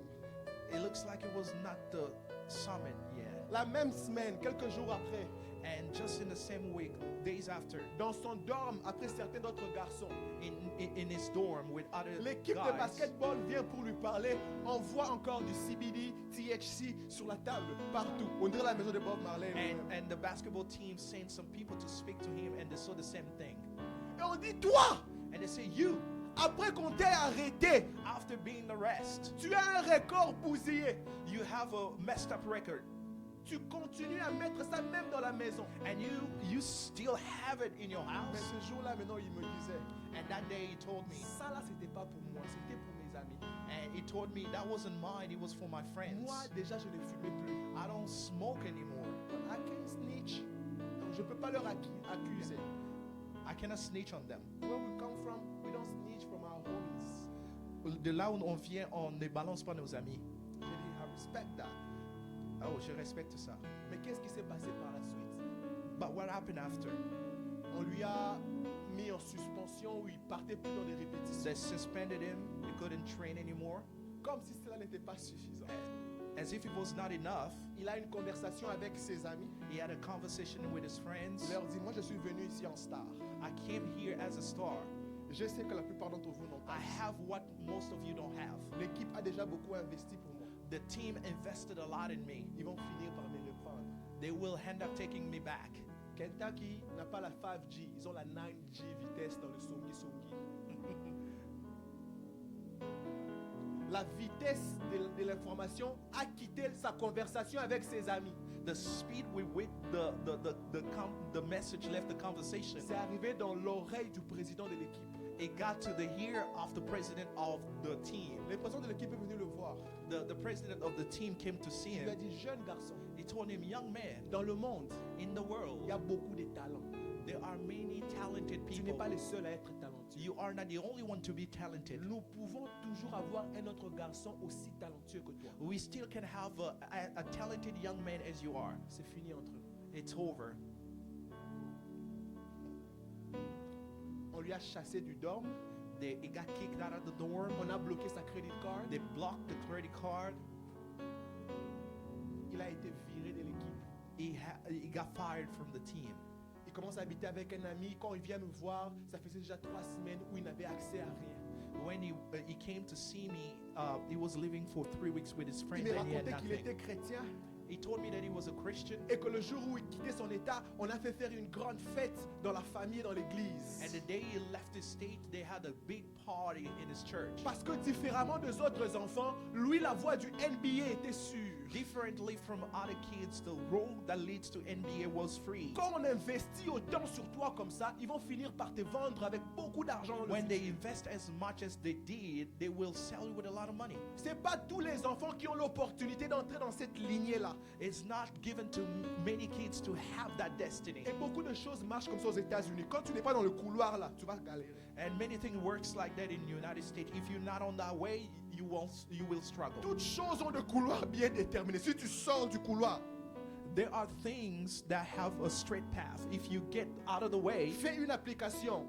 It looks like it was not the summit yet. La même semaine, quelques jours après, And just in the same week, days after, dans son dorme, après certains d'autres garçons, in his dorm with other l'équipe de guys, basketball vient pour lui parler. On voit encore du CBD, THC sur la table, partout. On dirait la maison de Bob Marley. and the basketball team sent some people to speak to him, and they saw the same thing. Et on dit, toi, And they say, you, après qu'on t'ait arrêté, after being arrested, tu as un record bousillé. you have a messed up record, Tu continues à mettre ça même dans la maison. and you still have it in your Mais house. ce jour-là, maintenant, il me disait, And that day he told me, ça là, c'était pas pour moi, c'était pour mes amis. and he told me that wasn't mine, it was for my friends. Moi, déjà, je ne fumais plus. I don't smoke anymore. I can't snitch. Donc, je ne peux pas leur accuser. I cannot snitch on them. Where we come from, we don't snitch from our homies. De là où on vient, on ne balance pas nos amis. J'ai dit, I respect that. Oh, je respecte ça. Mais qu'est-ce qui s'est passé par la suite? But what happened after? On lui a mis en suspension où il partait plus dans des répétitions. They suspended him. He couldn't train anymore. Comme si cela n'était pas suffisant. As if it was not enough, Il a une conversation avec ses amis. he had a conversation with his friends. Il leur dit, moi je suis venu ici en star. I came here as a star. Je sais que la plupart d'entre vous n'ont pas. I have what most of you don't have. L'équipe a déjà beaucoup investi pour moi. The team invested a lot in me. Ils vont finir par me reprendre. They will end up taking me back. Kentucky n'a pas la 5G, ils ont la 9G vitesse dans le songi-songi. La vitesse de l'information a quitté sa conversation avec ses amis. The speed with which the message left the conversation, C'est arrivé dans l'oreille du président de l'équipe. it got to the ear of the president of the team. Le président de l'équipe est venu le voir. The president of the team came to see Il lui a him. dit, jeune garçon, He told him, young man, dans le monde, in the world, il y a beaucoup de talents. there are many talented Tu n'es people. pas le seul à être talentueux. You are not the only one to be talented. Nous pouvons toujours avoir un autre garçon aussi talentueux que toi. We still can have a talented young man as you are. C'est fini entre eux. It's over. On lui a chassé du dorme. He got kicked out of the dorm. On a bloqué sa credit card. They blocked the credit card. Il a été viré de l'équipe. He got fired from the team. Il commence à habiter avec un ami. Quand il vient me voir, ça faisait déjà 3 semaines où il n'avait accès à rien. When he came to see me, he was living for 3 weeks with his Il friends me and he had racontait qu'il nothing. était chrétien. He told me that he was a Christian. et que le jour où il quittait son état, on a fait faire une grande fête dans la famille et dans l'église. And the day he left his state, they had a big party in his church. Parce que différemment des autres enfants, lui, la voie du NBA était sûre. Differently from other kids, the road that leads to NBA was free. Quand on investit autant sur toi comme ça, ils vont finir par te vendre avec beaucoup d'argent dans le When futur. they invest as much as they did, they will sell you with a lot of money. C'est pas tous les enfants qui ont l'opportunité d'entrer dans cette lignée-là. It's not given to many kids to have that destiny. Et beaucoup de choses marchent comme ça aux États-Unis. Quand tu n'es pas dans le couloir là, tu vas galérer. And many things works like that in the United States. If you're not on that way, you will struggle. Toutes choses ont des couloirs bien déterminés. Si tu sors du couloir, There are things that have a straight path. If you get out of the way, fais une application.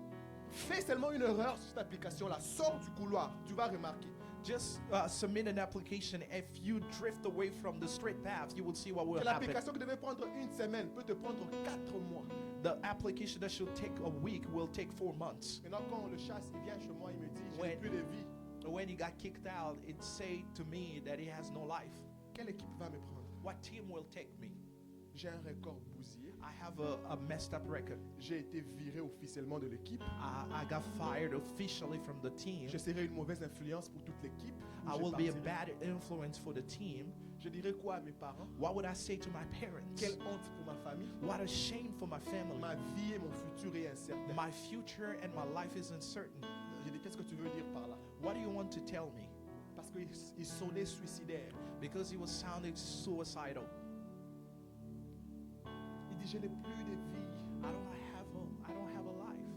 Fais seulement une erreur sur cette application-là. Sors du couloir, tu vas remarquer. just submit an application. If you drift away from the straight path, you will see what will Que happen. l'application qui devait prendre une semaine peut te prendre 4 mois. The application that should take a week will take 4 months. Maintenant, quand on le chasse, il vient chez moi, il me dit, j'ai Ouais. plus de vie. When he got kicked out, it said to me that he has no life. Quelle équipe va me prendre? What team will take me? J'ai un record bousillé. I have a messed up record. J'ai été viré officiellement de l'équipe. I got fired officially from the team. Je serai une mauvaise influence pour toute l'équipe. Ou I je will be a partirai. bad influence for the team. Je dirais quoi à mes parents? What would I say to my parents? Quelle honte pour ma famille. What a shame for my family. Ma vie et mon futur est incertain. My future and my life is uncertain. J'ai dit, qu'est-ce que tu veux dire par là? What do you want to tell me? Parce qu'il sonnait suicidaire. Because he was sounding suicidal. Il dit, je n'ai plus de vie. I don't have a life.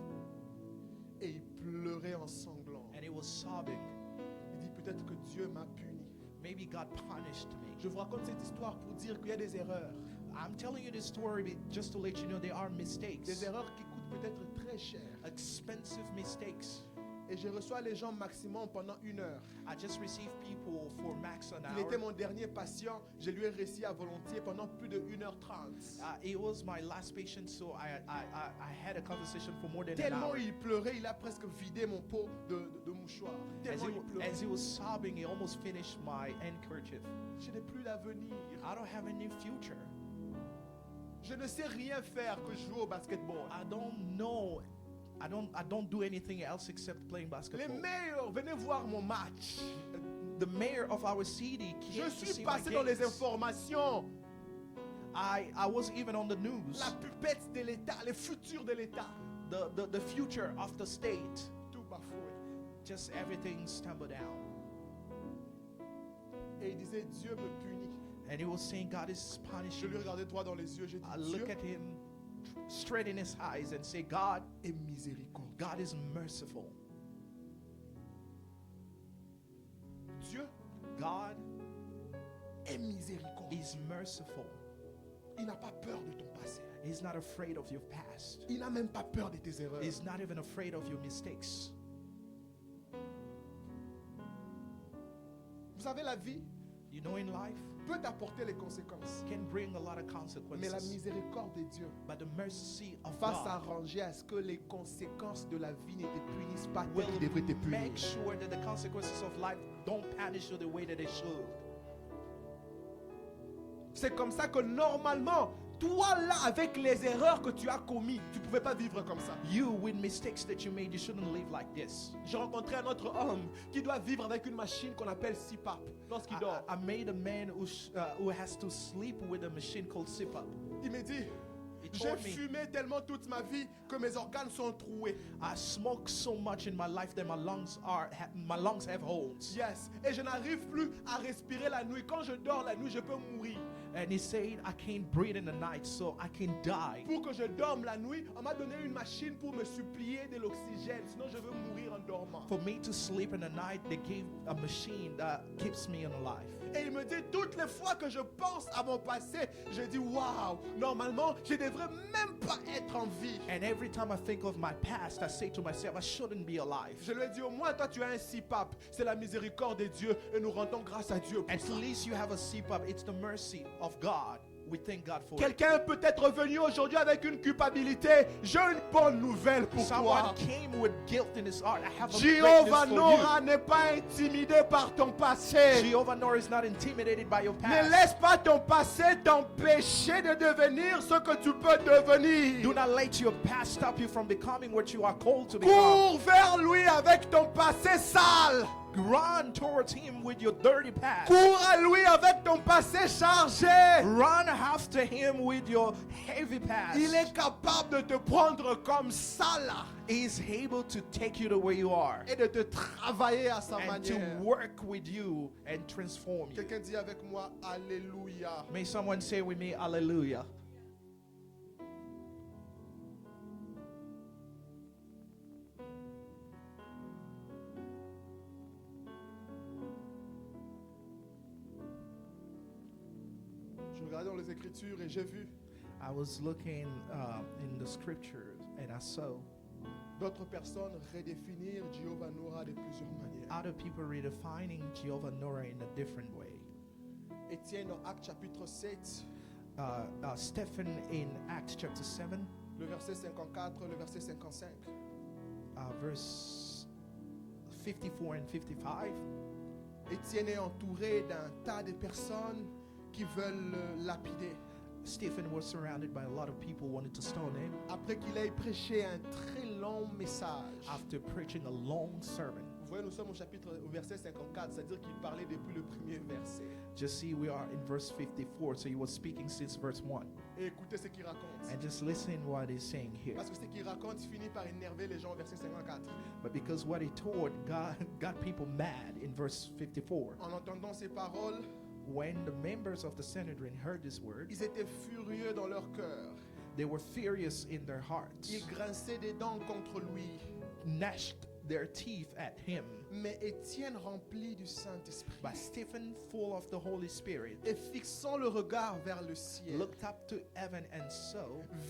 Et il pleurait en sanglant. And he was sobbing. Il dit, peut-être que Dieu m'a puni. Maybe God punished me. Je vous raconte cette histoire pour dire qu'il y a des erreurs. I'm telling you this story just to let you know there are mistakes. Des erreurs qui coûtent peut-être très cher. Expensive mistakes. Et je reçois les gens maximum pendant 1 heure. I just received people for max an Il était hour. mon dernier patient. Je lui ai réussi à volontiers pendant plus de 1h30. It was my last patient, so I had a conversation for more than an Tellement hour. il pleurait, il a presque vidé mon pot de mouchoir. Tellement il pleurait. As he was sobbing, he almost finished my handkerchief. Je n'ai plus l'avenir. I don't have any future. Je ne sais rien faire que jouer au basketball. I don't know. I don't do anything else except playing Les basketball. meilleurs, venez voir mon match. The mayor of our city Je came to see suis my passé dans les games. informations. I was even on the news. La pupette de l'État, les futurs de l'État. The future of the state. Tout bafoué. Just everything stumbled down. Et il disait, Dieu me punit. And he was saying God is Je punishing lui me. regardais droit dans les yeux. J'ai dit, I Dieu look at him straight in his eyes and say, God est miséricorde. God is merciful. Dieu God est miséricorde. is merciful. Il n'a pas peur de ton passé. He's not afraid of your past. Il n'a même pas peur de tes erreurs. He's not even afraid of your mistakes. Vous savez, la vie You know, in life, peut apporter les conséquences. can bring a lot of Mais la consequences. miséricorde de Dieu But the mercy of va God s'arranger à ce que les conséquences de la vie ne te punissent pas will tel qu'ils devraient te punir. make sure that the consequences of life don't punish you the way that they should. C'est comme ça que normalement, toi là, avec les erreurs que tu as commises, tu ne pouvais pas vivre comme ça. You, with mistakes that you made, you shouldn't live like this. J'ai rencontré un autre homme qui doit vivre avec une machine qu'on appelle CPAP lorsqu'il dort. I made a man who has to sleep with a machine called CPAP. Il me dit, He j'ai told me, fumé tellement toute ma vie que mes organes sont troués. I smoke so much in my life that my lungs have holes. Yes. Et je n'arrive plus à respirer la nuit. Quand je dors la nuit, je peux mourir. And he said, I can't breathe in the night, so I can die. Pour que je dorme la nuit, on m'a donné une machine pour me supplier de l'oxygène. Sinon, je veux mourir en dormant. For me to sleep in the night, they gave a machine that keeps me alive. Et il me dit, toutes les fois que je pense à mon passé, je dis, waouh, normalement, je ne devrais même pas être en vie. And every time I think of my past, I say to myself, I shouldn't be alive. Je lui ai dit, au moins, toi, tu as un CPAP. C'est la miséricorde de Dieu. Et nous rendons grâce à Dieu pour At ça. least you have a CPAP. It's the mercy of God. We thank God for it. Quelqu'un peut être venu aujourd'hui avec une culpabilité. J'ai une bonne nouvelle pour Someone toi. came with guilt in his heart. I have a great news Jehovah for Nora n'est pas intimidé par ton you. passé. Jehovah Nora is not intimidated by your Ne past. laisse pas ton passé t'empêcher de devenir ce que tu peux devenir. Do not let your past stop you from becoming what you are called to become. Cours vers lui avec ton passé sale. Run towards him with your dirty past. Cours à lui avec ton passé chargé. Run after him with your heavy past. Il est capable de te prendre comme ça là He is able to take you the way you are et de te travailler à sa and to manière. work with you and transform you. Quelqu'un dit avec moi, Alléluia. May someone say with me, hallelujah. Je regardais dans les Écritures et j'ai vu I was looking in the scriptures and I saw d'autres personnes redéfinir Jehovah Nora de plusieurs manières. other people redefining Jehovah Nora in a different way. Étienne dans Actes chapitre 7, Stephen in Acts chapter 7, le verset 54, le verset 55. verse 54 and 55. Étienne est entouré d'un tas de personnes qui veulent le lapider. Stephen was surrounded by a lot of people wanting to stone him Après qu'il ait prêché un très long message. after preaching a long sermon. Vous voyez, nous sommes au verset 54, c'est-à-dire qu'il parlait depuis le premier verset. Just see, we are in verse 54, so he was speaking since verse 1. Et écoutez ce qu'il raconte. And just listen what he's saying here. Parce que ce qu'il raconte finit par énerver les gens au verset 54. But because what he told got people mad in verse 54. En entendant ces paroles, When the members of the Sanhedrin heard this word, ils étaient furieux dans leur cœur. they were furious in their hearts, Ils grinçaient des dents contre lui. gnashed their teeth at him. Mais Étienne, rempli du Saint-Esprit, But Stephen, full of the Holy Spirit, et fixant le regard vers le ciel, looked up to heaven and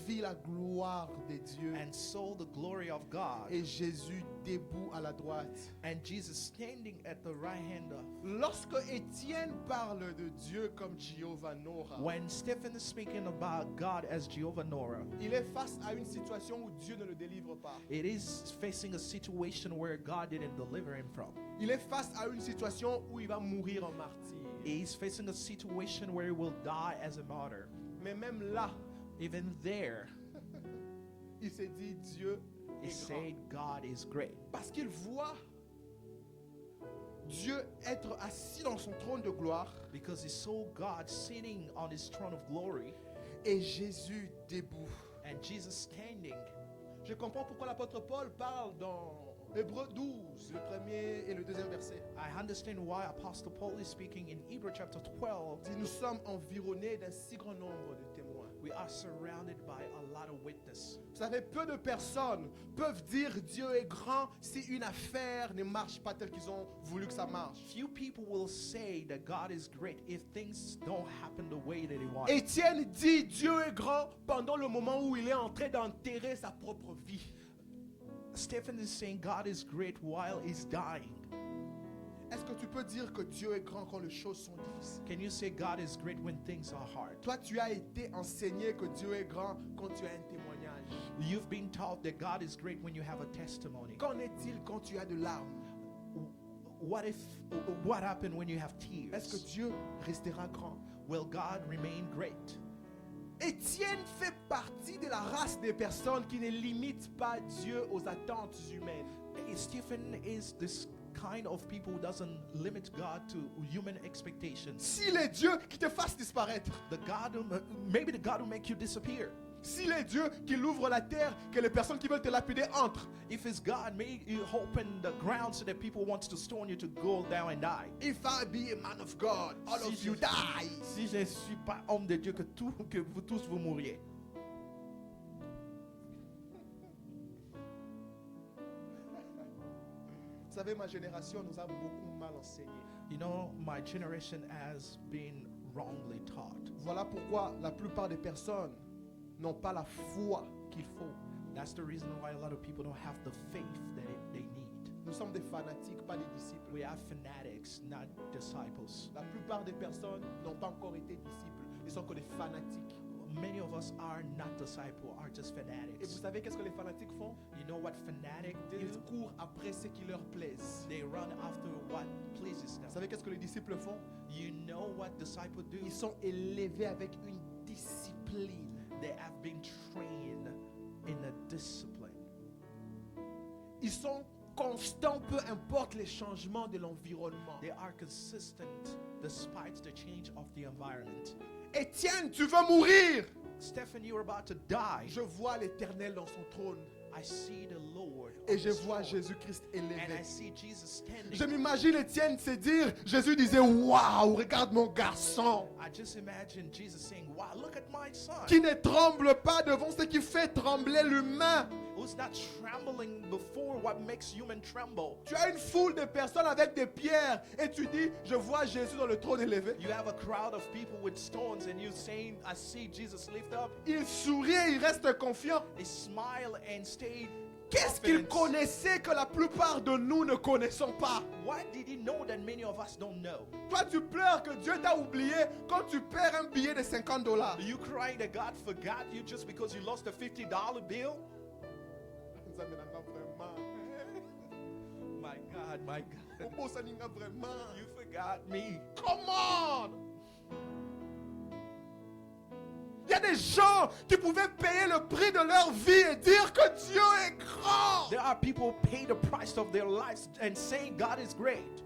vit la gloire de Dieu saw the glory of God, et Jésus debout à la droite. and Jesus standing at the right hand of. Lorsque Étienne parle de Dieu comme Jehovah Nora, When Stephen is speaking about God as Jehovah Nora, il est face à une situation où Dieu ne le délivre pas. it is facing a situation where God didn't deliver him from. Il est face à une situation où il va mourir en martyr. He's facing a situation where he will die as a martyr. Mais même là, Even there, il s'est dit Dieu he est said grand. God is great. Parce qu'il voit Dieu être assis dans son trône de gloire Because he saw God sitting on his throne of glory et Jésus debout. and Jesus standing. Je comprends pourquoi l'apôtre Paul parle dans Hébreux 12, le premier et le deuxième verset. I understand why Apostle Paul is speaking in Hebrews chapter 12. Il dit, nous sommes environnés d'un si grand nombre de témoins. We are surrounded by a lot of witnesses. Vous savez, peu de personnes peuvent dire Dieu est grand si une affaire ne marche pas telle qu'ils ont voulu que ça marche. Few people will say that God is great if things don't happen the way that they want. Étienne dit Dieu est grand pendant le moment où il est en train d'enterrer sa propre vie. Stephen is saying God is great while he's dying. Est-ce que tu peux dire que Dieu est grand quand les choses sont difficiles? Can you say God is great when things are hard? Toi, tu as été enseigné que Dieu est grand quand tu as un témoignage. You've been taught that God is great when you have a testimony. Qu'en est-il quand tu as de larmes? What happened when you have Est-ce que tears? Dieu restera grand? Will God remain great? Étienne fait partie de la race des personnes qui ne limitent pas Dieu aux attentes humaines. Stephen is this kind of people who doesn't limit God to human expectations. S'il est Dieu qui te fasse disparaître, The God who, maybe the God who make you disappear. s'il est Dieu qui l'ouvre la terre, que les personnes qui veulent te lapider entrent, If it's God, may you open the ground so that people want to stone you to go down and die. if I be a man of God, all Si of you je- die. Si je ne suis pas homme de Dieu, que vous tous vous mouriez. Vous savez, ma génération nous a beaucoup mal enseigné. You know, my generation has been wrongly taught. Voilà pourquoi la plupart des personnes n'ont pas la foi qu'il faut. That's the reason why a lot of people don't have the faith that they need. Nous sommes des fanatiques, pas des disciples. We are fanatics, not disciples. La plupart des personnes n'ont pas encore été disciples. Ils sont que des fanatiques. Many of us are not disciples, are just Et vous fanatics. savez qu'est-ce que les fanatiques font? You know what fanatic Ils do? courent après ce qui leur plaise. They run after what pleases Vous them. savez qu'est-ce que les disciples font? You know what disciples do? Ils sont élevés avec une discipline. They have been trained in a discipline. Ils sont constants, peu importe les changements de l'environnement. They are consistent despite the change of the environment. Étienne, tu veux mourir? Stephen, you're about to die. Je vois l'Éternel dans son trône I see the Lord et on je his vois throne, Jésus-Christ and I élevé. see Jesus standing. Je m'imagine Étienne se dire, Jésus disait, waouh, regarde mon garçon I just imagine Jesus saying, wow, look at my son. qui ne tremble pas devant ce qui fait trembler l'humain. Who's not trembling before what makes human tremble. Tu as une foule de personnes avec des pierres et tu dis, je vois Jésus dans le trône élevé. You have a crowd of people with stones and you're saying, I see Jesus lift up. Il sourit et il reste confiant. They smile and stay. Qu'est-ce qu'il confident. connaissait que la plupart de nous ne connaissons pas? What did he know that many of us don't know? Toi, tu pleures que Dieu t'a oublié quand tu perds un billet de $50. Are you crying that God forgot you just because you lost a $50 bill? My God, my God. You forgot me. Come on! Il y a des gens qui pouvaient payer le prix de leur vie et dire que Dieu est grand. There are people who pay the price of their lives and saying God is great.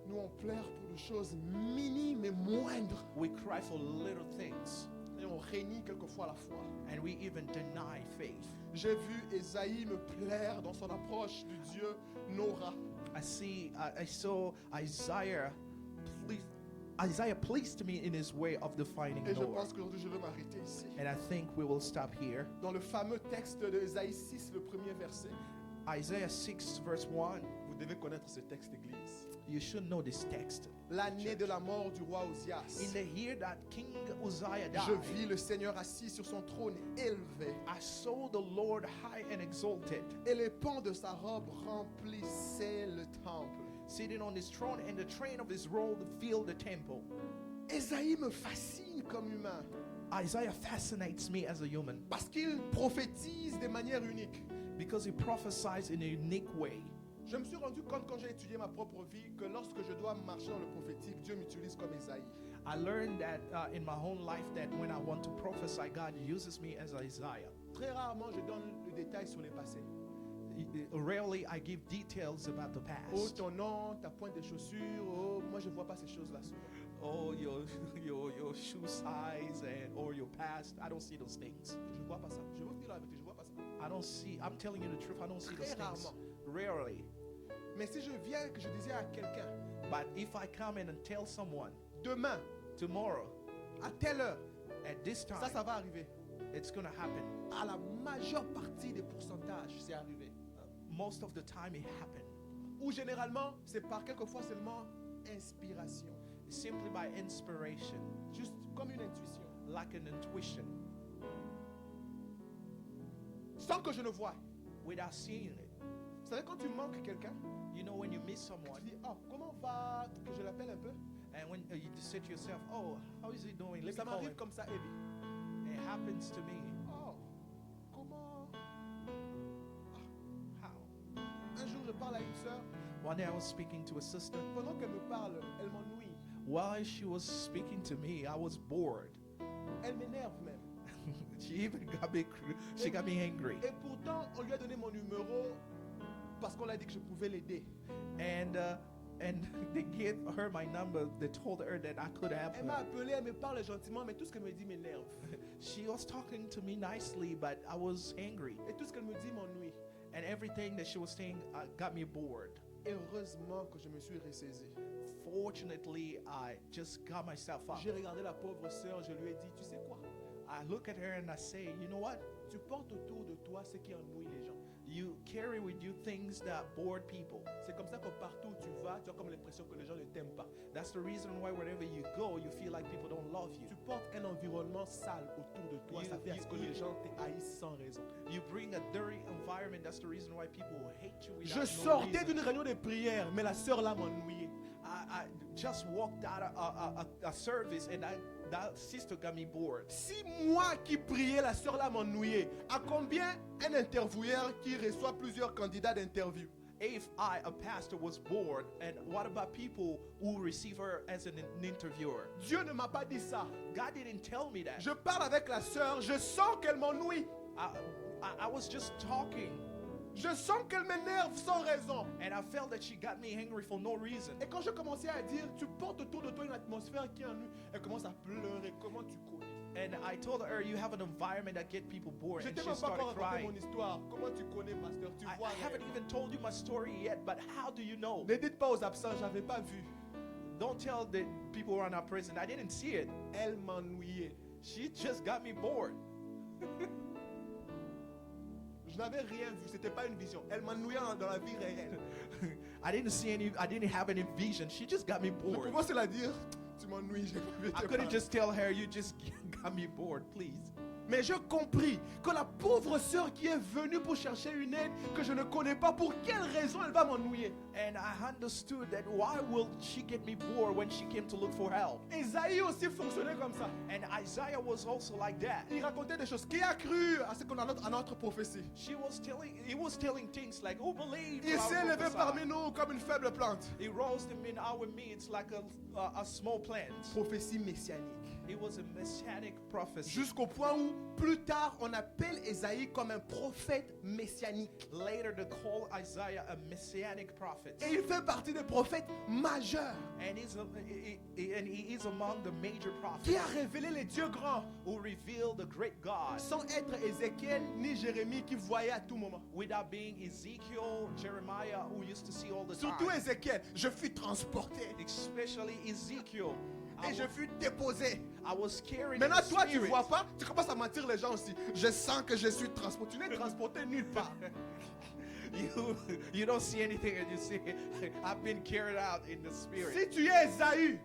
Nous, on pleure pour des choses minimes et moindres. We cry for little things Et on renie quelquefois la foi. and we even deny faith. J'ai vu Ésaïe me plaire dans son approche du Dieu Nora. I saw Isaiah pleased me in his way of defining Et je Noah. pense qu'aujourd'hui, je vais m'arrêter ici. And I think we will stop here. Dans le fameux texte de Ésaïe 6, le premier verset. Isaiah 6 verse 1. Vous devez connaître ce texte, Église. You should know this text. L'année de la mort du roi In Osias. the year that King Uzziah Je died, vis le Seigneur assis sur son trône élevé. I saw the Lord high and exalted, Et les pans de sa robe remplissaient le temple. sitting on his throne, and the train of his robe filled the temple. Ésaïe me fascine comme humain. Isaiah fascinates me as a human Parce qu'il prophétise de manière unique. because he prophesies in a unique way. Je me suis rendu compte quand j'ai étudié ma propre vie que lorsque je dois marcher dans le prophétique, Dieu m'utilise comme Ésaïe. I learned that in my own life that when I want to prophesy, God uses me as Isaiah. Très rarement, je donne le détail sur les passés. Rarely I give details about the Oh, past. ton nom, ta pointe de chaussures. Oh, moi, je ne vois pas ces choses-là souvent. Oh, your shoe size or your past. I don't see those things. Je ne vois pas ça. Je veux dire la vérité, je ne vois pas ça. I don't see. I'm telling you the truth. I don't see those Très things. rarement. Rarely. Mais si je viens, que je disais à quelqu'un, But if I come in and tell someone demain, tomorrow à telle heure, at this time, ça va arriver. it's gonna happen. À la majeure partie des pourcentages, c'est arrivé. Most of the time, it happened Ou généralement, c'est par quelquefois seulement inspiration. simply by inspiration, Juste comme une intuition. like an intuition, Sans que je ne voie. without seeing it. Vous savez, quand tu manques quelqu'un, You know, when you miss tu someone, dis, oh, comment va, que je l'appelle un peu. and when you just say to yourself, "Oh, how is he doing?" Let me Ça call m'arrive him. comme ça, Ebi. It happens to me. Oh, comment. How? Un jour, je parle à une sœur. One day I was speaking to a sister. Pendant qu'elle me parle, elle m'ennuie. While she was speaking to me, I was bored. Elle m'énerve même. She even got me angry. Et pourtant, on lui a donné mon numéro parce qu'on l'a dit que je pouvais l'aider. And they gave her my number. They told her that I could help Elle m'a her. appelé, elle me parle gentiment, mais tout ce qu'elle me dit m'énerve. She was talking to me nicely, but I was angry. Et tout ce qu'elle me dit m'ennuie. And everything that she was saying got me bored. Heureusement que je me suis ressaisi. Fortunately, I just got myself up. J'ai regardé la pauvre sœur, je lui ai dit, tu sais quoi? I look at her and I say, you know what? Tu portes autour de toi ce qui ennuie les gens. You carry with you things that bored people. C'est comme ça que partout où tu vas, tu as comme l'impression que les gens ne t'aiment pas. That's the reason why wherever you go, you feel like people don't love you. Tu portes un environnement sale autour de toi, ça fait à ce que les gens te haïssent sans raison. You bring a dirty environment. That's the reason why people hate you. Je without no sortais reason. d'une réunion de prière, mais la sœur là m'ennuyait. I just walked out of a service and that sister got me bored. Si moi qui priais, la sœur là m'ennuyait, à combien un intervieweur qui reçoit plusieurs candidats d'interview? If I, a pastor, was bored, and what about people who receive her as an interviewer? Dieu ne m'a pas dit ça. God didn't tell me that. Je parle avec la sœur, je sens qu'elle m'ennuie. I was just talking, Je sens qu'elle m'énerve sans raison. and I felt that she got me angry for no reason. Et quand je commençais à dire, tu portes autour de toi une atmosphère qui ennuie, elle commence à pleurer. Comment tu connais? And I told her, you have an environment that get people bored. Je And t'ai she même pas encore started raconté crying. mon histoire. Comment tu connais, pasteur? Tu vois. I haven't even told you my story yet, but how do you know? Ne dites pas aux absents, j'avais pas vu. Don't tell the people who are not present. I didn't see it. Elle m'ennuyait. She just got me bored. Je n'avais rien vu, c'était pas une vision. Elle m'ennuyait dans la vie réelle. I didn't have any vision. She just got me Je bored. commence à la dire, tu m'ennuies, j'ai pas vu I te couldn't parler. just tell her, you just got me bored, please. Mais je compris que la pauvre sœur qui est venue pour chercher une aide que je ne connais pas, pour quelle raison elle va m'ennuyer? And I understood that why will she get me bored when she came to look for help? Esaïe aussi fonctionnait comme ça. And Isaiah was also like that. Il racontait des choses. Qui a cru à ce qu'on a à notre prophétie? He was telling things like, who believed? Il to our s'est levé prophesy?" parmi nous comme une faible plante. He rose them in our midst like a small plant. Prophétie messianique. It was a messianic prophecy. Jusqu'au point où, plus tard, on appelle Esaïe comme un prophète messianique. Later, they call Isaiah a messianic prophet. Et il fait partie des prophètes majeurs And he is among the major prophets qui a révélé les dieux grands who reveal the great God sans être Ézéchiel ni Jérémie qui voyaient à tout moment. without being Ezekiel, Jeremiah, who used to see all the Surtout time. Ézéchiel, je fus transporté Especially Ezekiel. I et je was, fus déposé. I was carried in Maintenant, the toi, tu spirit. vois pas, tu commences à mentir les gens aussi. Je sens que je suis transporté. Tu n'es transporté nulle part. You don't see anything and you say, I've been carried out in the spirit. Si tu es Ésaü,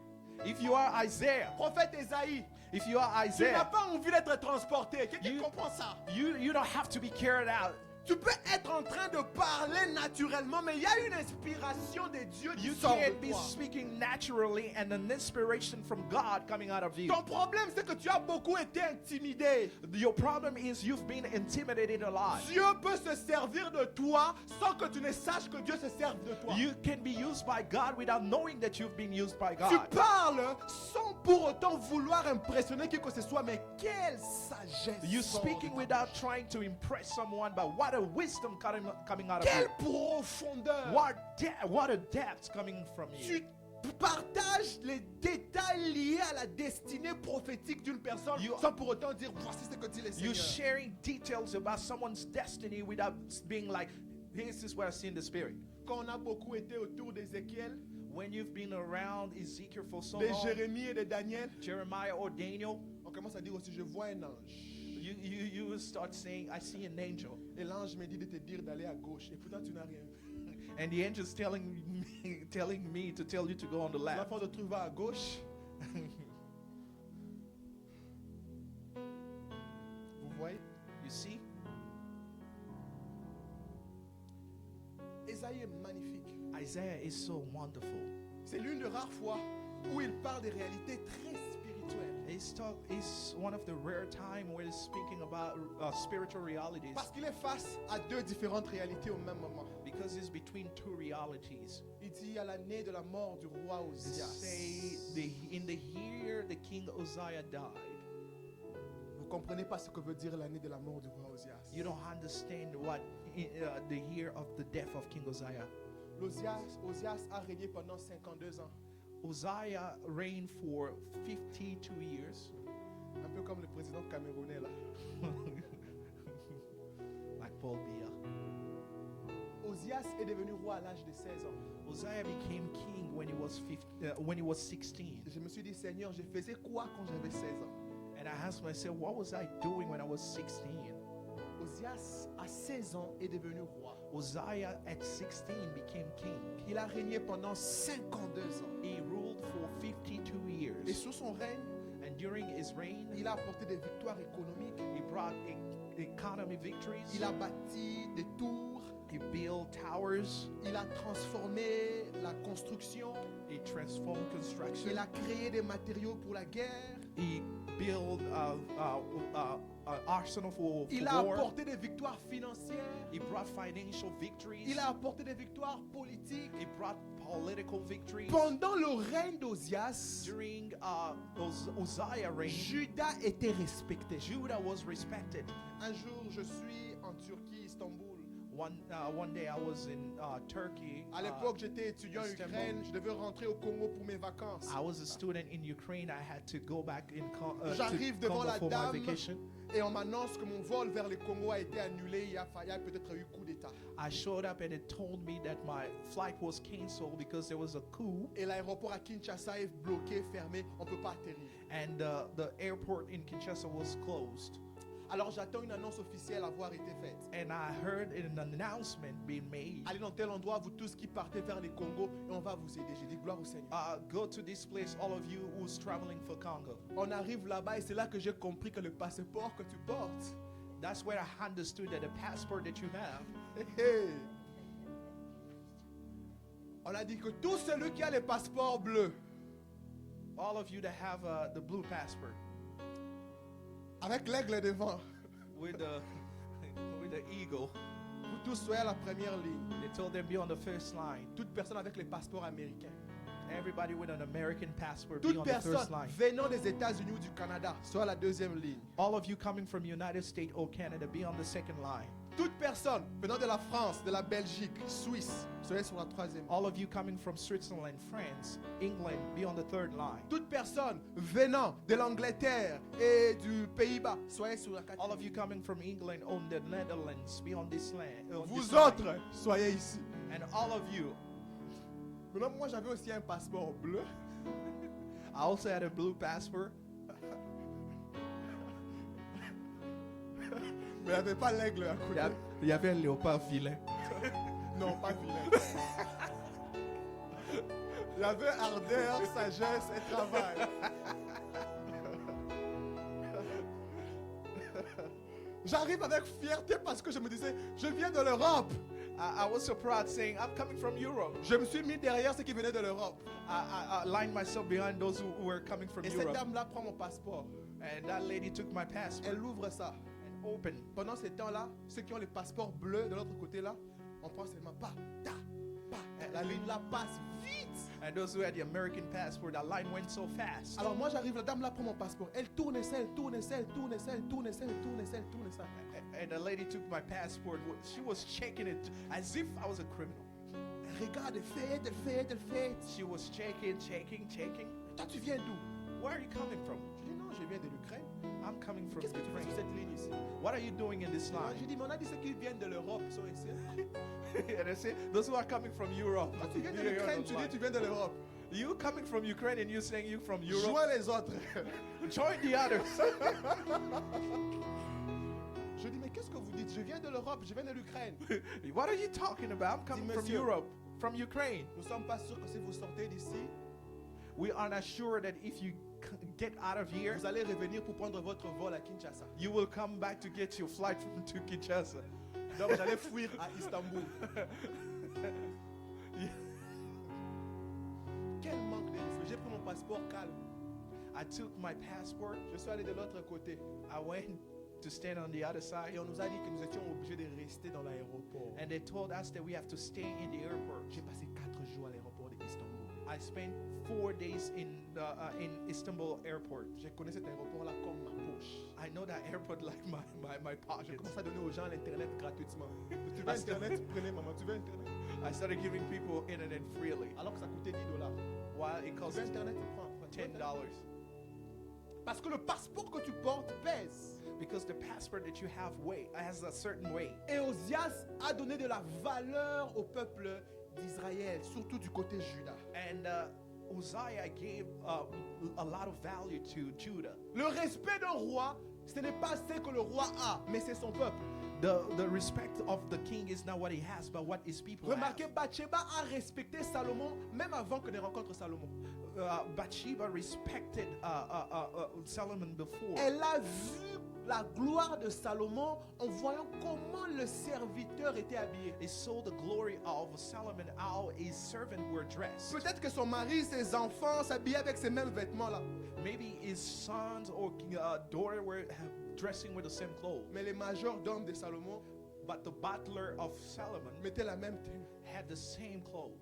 If you are Isaiah, prophète Ésaïe, if you are tu n'as Isaiah, pas envie d'être transporté. Quelqu'un You- comprend ça? you don't have to be carried out. Tu peux être en train de parler naturellement, mais il y a une inspiration de Dieu qui You sort de can't be toi. speaking naturally and an inspiration from God coming out of you. Ton problème, c'est que tu as beaucoup été intimidé. Your problem is you've been intimidated a lot. Dieu peut se servir de toi sans que tu ne saches que Dieu se serve de toi. You can be used by God without knowing that you've been used by Tu God. parles sans pour autant vouloir impressionner qui que ce soit, mais quelle sagesse. You sort speaking de without trying to impress someone, but what a wisdom coming out of Quelle you. profondeur. What a depth coming from you. Tu partages les détails liés à la destinée prophétique d'une personne You- sans pour autant dire voici ce que dit le You Seigneur. sharing details about someone's destiny without being like, this is what I see in the spirit. Quand on a beaucoup été autour d'Ézéchiel, When you've been around Ezekiel for so de long, Jérémie et de Daniel, Jeremiah or Daniel, on commence à dire aussi je vois un ange. you will start saying, I see an angel. Et l'ange me dit de te dire d'aller à gauche. Et pourtant tu n'as rien vu. And the angel's telling me to tell you to go on the left. L'enfant de Dieu va à gauche. Vous voyez? You see? Ésaïe est magnifique. Isaiah is so wonderful. C'est l'une des rares fois où il parle des réalités très spirituelles. It's one of the rare times where he's speaking about spiritual realities Parce qu'il est face à deux différentes réalités au même moment. because it's between two realities. Il dit à l'année de la mort du roi They Osias. say in the year the king Uzziah died. Vous comprenez pas ce que veut dire l'année de la mort du roi Osias. You don't understand what the year of the death of King Uzziah. Osias a régné pendant 52 ans. Uzziah reigned for 52 years, Un peu comme le président camerounais là. like Paul Biya. Osias est devenu roi à l'âge de 16 ans. Uzziah became king when he was 16. Je me suis dit, Seigneur, je faisais quoi quand j'avais 16 ans? And I asked myself, what was I doing when I was 16? Osias, à 16 ans, est devenu roi. Uzziah at 16 became king. Il a régné pendant 52 ans. He ruled for 52 Et years. sous son règne, And during his reign, il a apporté des victoires économiques. he brought economy victories. Il a bâti des tours. He built towers. Il a transformé la construction. He transformed construction. Il a créé des matériaux pour la guerre. He built an arsenal for Il a war. apporté des victoires financières. He brought financial victories. Il a apporté des victoires politiques. He brought political victories. Pendant le règne d'Ozias, During Uzziah reign, Juda était respecté. Judah was respected. Un jour, je suis en Turquie, Istanbul. One day I was in Turkey. À l'époque, j'étais étudiant en Istanbul. Ukraine. Je devais rentrer au Congo pour mes vacances. I was a student in Ukraine. I had to go back in J'arrive to devant Congo la for my dame vacation. et on m'annonce que mon vol vers le Congo a été annulé. Il y a peut-être eu coup d'État. I showed up and it told me that my flight was canceled because there was a coup Et l'aéroport à Kinshasa est bloqué, fermé. On ne peut pas atterrir. and the airport in Kinshasa was closed. Alors j'attends une annonce officielle avoir été faite. And I heard an announcement being made. Allez dans tel endroit, vous tous qui partez vers le Congo, et on va vous aider. J'ai dit gloire au Seigneur. Go to this place, all of you who's traveling for Congo. On arrive là-bas et c'est là que j'ai compris que le passeport que tu portes, That's where I understood that the passport that you have, hé, hé. On a dit que tout celui qui a le passeport bleu, all of you that have the blue passport avec l'aigle devant, with the with the eagle, vous tous soyez à la première ligne. they told them be on the first line. Toute personne avec le passeport américain. Everybody with an American passport be Toute on the personne first line. venant des États-Unis ou du Canada, soit à la deuxième ligne. All of you coming from United States or Canada, be on the second line. Toute personne venant de la France, de la Belgique, Suisse, soyez sur la troisième ligne. All of you coming from Switzerland, France, England, be on the third line. Toute personne venant de l'Angleterre et du Pays-Bas, soyez sur la All quatrième of you coming from England or the Netherlands, be on this land. on this Vous line. autres, soyez ici. And all of you, Maintenant, moi, j'avais aussi un passeport bleu. I also had a blue passport, Mais il n'y avait pas l'aigle à côté. il y avait un léopard vilain. Non, pas vilain. Il y avait ardeur, sagesse et travail. J'arrive avec fierté parce que je me disais, je viens de l'Europe. I was so proud saying, I'm coming from Europe. Je me suis mis derrière ceux qui venaient de l'Europe. I lined myself behind those who were coming from Et cette Europe. dame-là prend mon passeport. And that lady took my passport Elle ouvre ça. and opened. Pendant ce temps-là, ceux qui ont les passeports bleus de l'autre côté là, on prend seulement pas, ta, pas. La ligne là passe vite. And those who had the American passport, that line went so fast. Alors moi j'arrive, la dame là prend mon passeport. Elle tourne et ça, elle tourne et ça, elle tourne et ça, elle tourne et ça, elle tourne et ça, elle tourne et ça. And the lady took my passport. She was checking it as if I was a criminal. Elle regarde, elle fait, elle fait, elle fait. She was checking. Toi tu viens d'où? Where are you coming from? Je dis non, je viens de l'Ukraine. I'm coming from Qu'est-ce que tu fais sur Ukraine. cette ligne ici? What are you doing in this J'ai line? dit, mais on a dit ceux qui viennent de l'Europe sont ici. And I say, those who are coming from Europe. Toi tu viens de You're on l'Ukraine, the tu dis line. tu viens de l'Europe. You coming from Ukraine and you saying you from Europe? Joins les autres. Join the others. Je dis, mais qu'est-ce que vous dites? Je viens de l'Europe, je viens de l'Ukraine. What are you talking about? I'm coming from monsieur. Europe, from Ukraine. Nous ne sommes pas sûrs que si vous sortez d'ici, We are not sure that if you get out of here, vous allez revenir pour prendre votre vol à Kinshasa. you will come back to get your flight to Kinshasa. Donc j'allais fuir à Istanbul. Quel manque de respect. J'ai pris mon passeport calme. I took my passport. Je suis allé de l'autre côté. I went to stand on the other side, Et on nous a dit que nous étions obligés de rester dans l'aéroport. and they told us that we have to stay in the airport. J'ai passé 4 jours à l'aéroport d'Istanbul. I spent 4 days in Istanbul airport. Je connais cet aéroport-là comme ma poche. I know that airport like my Je pocket. commence à donner aux gens l'Internet gratuitement. Tu veux Parce que- Internet? Prenez maman, tu veux Internet? I started giving people internet freely, Alors que ça coûtait $10. while it Tu cost veux Internet? Prends. Tu veux Internet? $10. Parce que le passeport que tu portes pèse. Because the passport that you have has a certain weight. Et Ozias a donné de la valeur au peuple d'Israël, surtout du côté Juda. And Uzziah gave a lot of value to Judah. Le respect d'un roi, ce n'est pas ce que le roi a, mais c'est son peuple. The respect of the king is not what he has, but what his people Remarquez, have. Bathsheba a respecté Salomon même avant que ne rencontre Salomon. Bathsheba respected Solomon before. Elle a vu la gloire de Salomon en voyant comment le serviteur était habillé. They saw the glory of Solomon, how his servants were dressed. Peut-être que son mari, ses enfants s'habillaient avec ces mêmes vêtements-là. Maybe his sons or daughter were dressing with the same clothes. Mais les majordomes de Salomon But the butler of Solomon mettaient la même tenue. had the same clothes.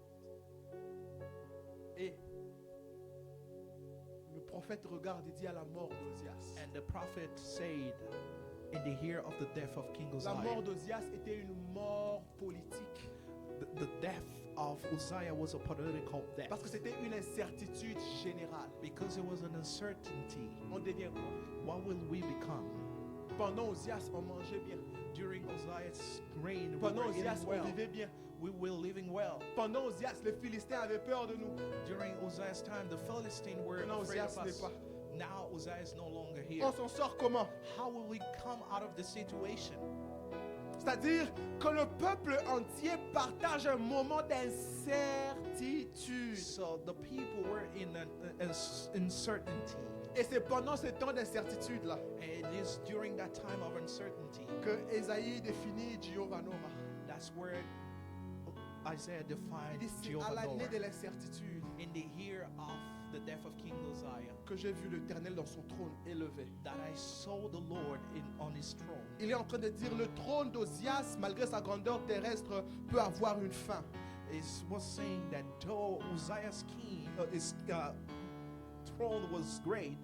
Et le prophète regarde et dit à la mort d'Ozias. And the prophet said, in the year of the death of King La mort Uzziah, d'Ozias était une mort politique. the death of Uzziah was a political death. Parce que c'était une incertitude générale. Because it was an uncertainty. On devient quoi? What will we become? Pendant Ozias, on mangeait bien. During Uzziah's reign, we Pendant were eating Ozias, on well. vivait bien. We were living well. Pendant Ozias, les Philistins avaient peur de nous. During Uzziah's time, the Philistines were Maintenant, afraid Ozias of n'est us. pas. Now Uzziah is no longer here. On s'en sort comment? How will we come out of the situation? C'est-à-dire que le peuple entier partage un moment d'incertitude. So the people were in an uncertainty. Et c'est pendant ce temps d'incertitude-là And it is during that time of uncertainty que Ésaïe définit Jehovah Nora. that's where Isaiah Il defined dit, c'est à Jehovah l'année Noah. de l'incertitude In the year of the death of King Uzziah, que j'ai vu l'Éternel dans son trône élevé. that I saw the Lord on his throne. Il est en train de dire le trône d'Ozias, malgré sa grandeur terrestre, peut avoir une fin. It was saying that though Uzziah's his throne was great,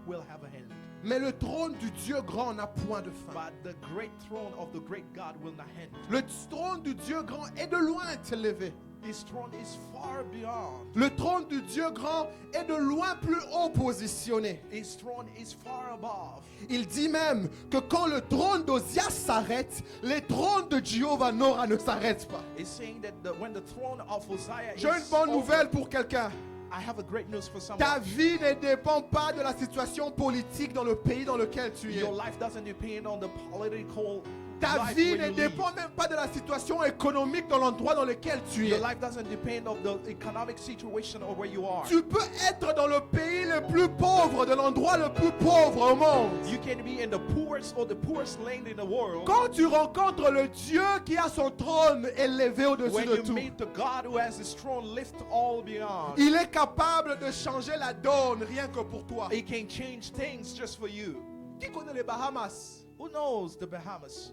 will have a end. Mais le trône du Dieu grand n'a point de fin. But the great throne of the great God will not end. Le trône du Dieu grand est de loin élevé. His throne is far beyond. Le trône du Dieu grand est de loin plus haut positionné. His throne is far above. Il dit même que quand le trône d'Ozias s'arrête, les trônes de Jehovah Nora ne s'arrêtent pas. It's saying that when the throne of Uzziah J'ai une is bonne over, nouvelle pour quelqu'un. I have a great news for someone. Ta vie ne dépend pas de la situation politique dans le pays dans lequel tu es. Your life doesn't depend on the political Ta life vie where ne you live. dépend même pas de la situation économique dans l'endroit dans lequel tu Your es. life doesn't depend on the economic situation or where you are. Tu peux être dans le pays le plus pauvre, de l'endroit le plus pauvre au monde. You can be in the poorest or the poorest land in the world. Quand tu rencontres le Dieu qui a son trône élevé au-dessus When de you tout, meet the God who has his throne lift all beyond, il est capable de changer la donne rien que pour toi. he can change things just for you. Qui connaît les Bahamas? Who knows the Bahamas?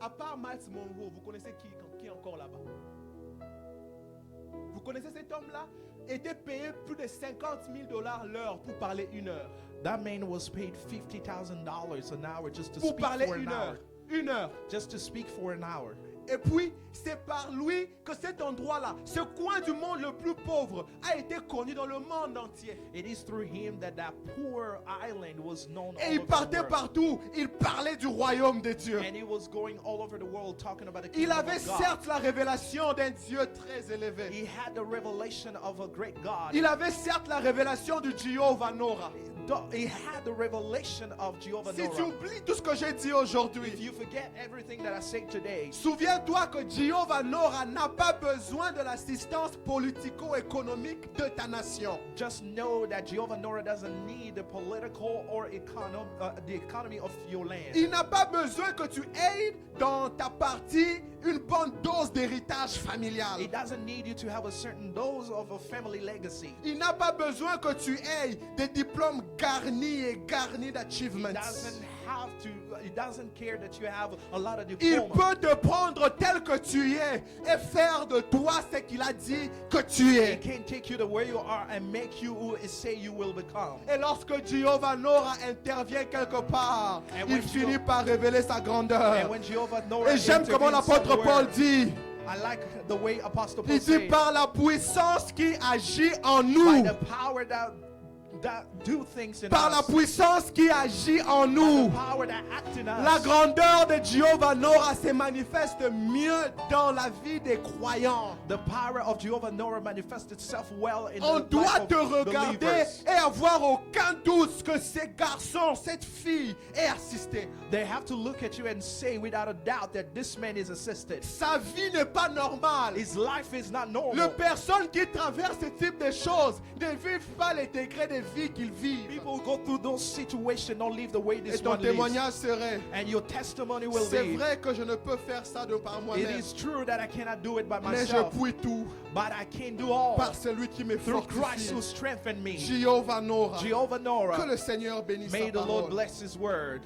À part Miles Monroe, vous connaissez qui est encore là-bas? Vous connaissez cet homme-là? Était payé plus de 50 000 $ l'heure pour parler une heure. That man was paid $50,000 an hour just to Pour speak parler for an une hour. heure. Une heure. Just to speak for an hour. Et puis, c'est par lui que cet endroit-là, ce coin du monde le plus pauvre, a été connu dans le monde entier. It is through him that that poor island was known Et all il over the partait world. partout. Il parlait du royaume de Dieu. And he was going all over the world talking about the Il kingdom avait of God. certes la révélation d'un Dieu très élevé. He had the revelation of a great God. Il avait certes la révélation du Jehovah Nora. He had the revelation of Jehovah Si tu Noah. oublies tout ce que j'ai dit aujourd'hui, If you forget everything that I said today, souviens-toi que Jehovah Nora n'a pas besoin de l'assistance politico-économique de ta nation. just know that Jehovah Noah doesn't need the political or the economy of your land. Il n'a pas besoin que tu aies dans ta partie une bonne dose d'héritage familial. It doesn't need you to have a certain dose of a family legacy. Il n'a pas besoin que tu aies des diplômes garnis et garnis It d'achievements. doesn't have to. It doesn't care that you have a lot of Il diplomas. peut te prendre tel que tu es et faire de toi ce qu'il a dit que tu He es. can take you to where you are and make you who it say you will become. Et lorsque Jehovah Nora intervient quelque part, And il when finit Jeho- par révéler sa grandeur. And when Jehovah Noah Et j'aime comment intervenes l'apôtre Paul somewhere, dit, I like the way Apostle Paul il dit said, par la puissance qui agit en by nous. the power that that do things in par la us, puissance qui agit en by nous. the power that act in La us. grandeur de Jéhovah Nora se manifeste mieux dans la vie des croyants. The power of Jehovah Norah manifests itself well in On the doit life te of regarder believers. et avoir aucun doute que ces garçons, cette fille est assistée. They have to look at you and say without a doubt that this man is assisted. Sa vie n'est pas normale. His life is not Les normal. personnes qui traversent ce type de choses ne vivent pas les degrés de vie qu'ils vivent. People who go through those situations don't live the way Et this ton one lives. témoignage serait, And your testimony will c'est be, vrai que je ne peux faire ça de par it moi-même, is true that I cannot do it by mais je myself, puis tout but I can do all par celui qui me through Christ fortifie. who strengthened me. Jéhovah Nora. Jehovah Que Norah, le Seigneur bénisse may sa the Lord parole. bless his word.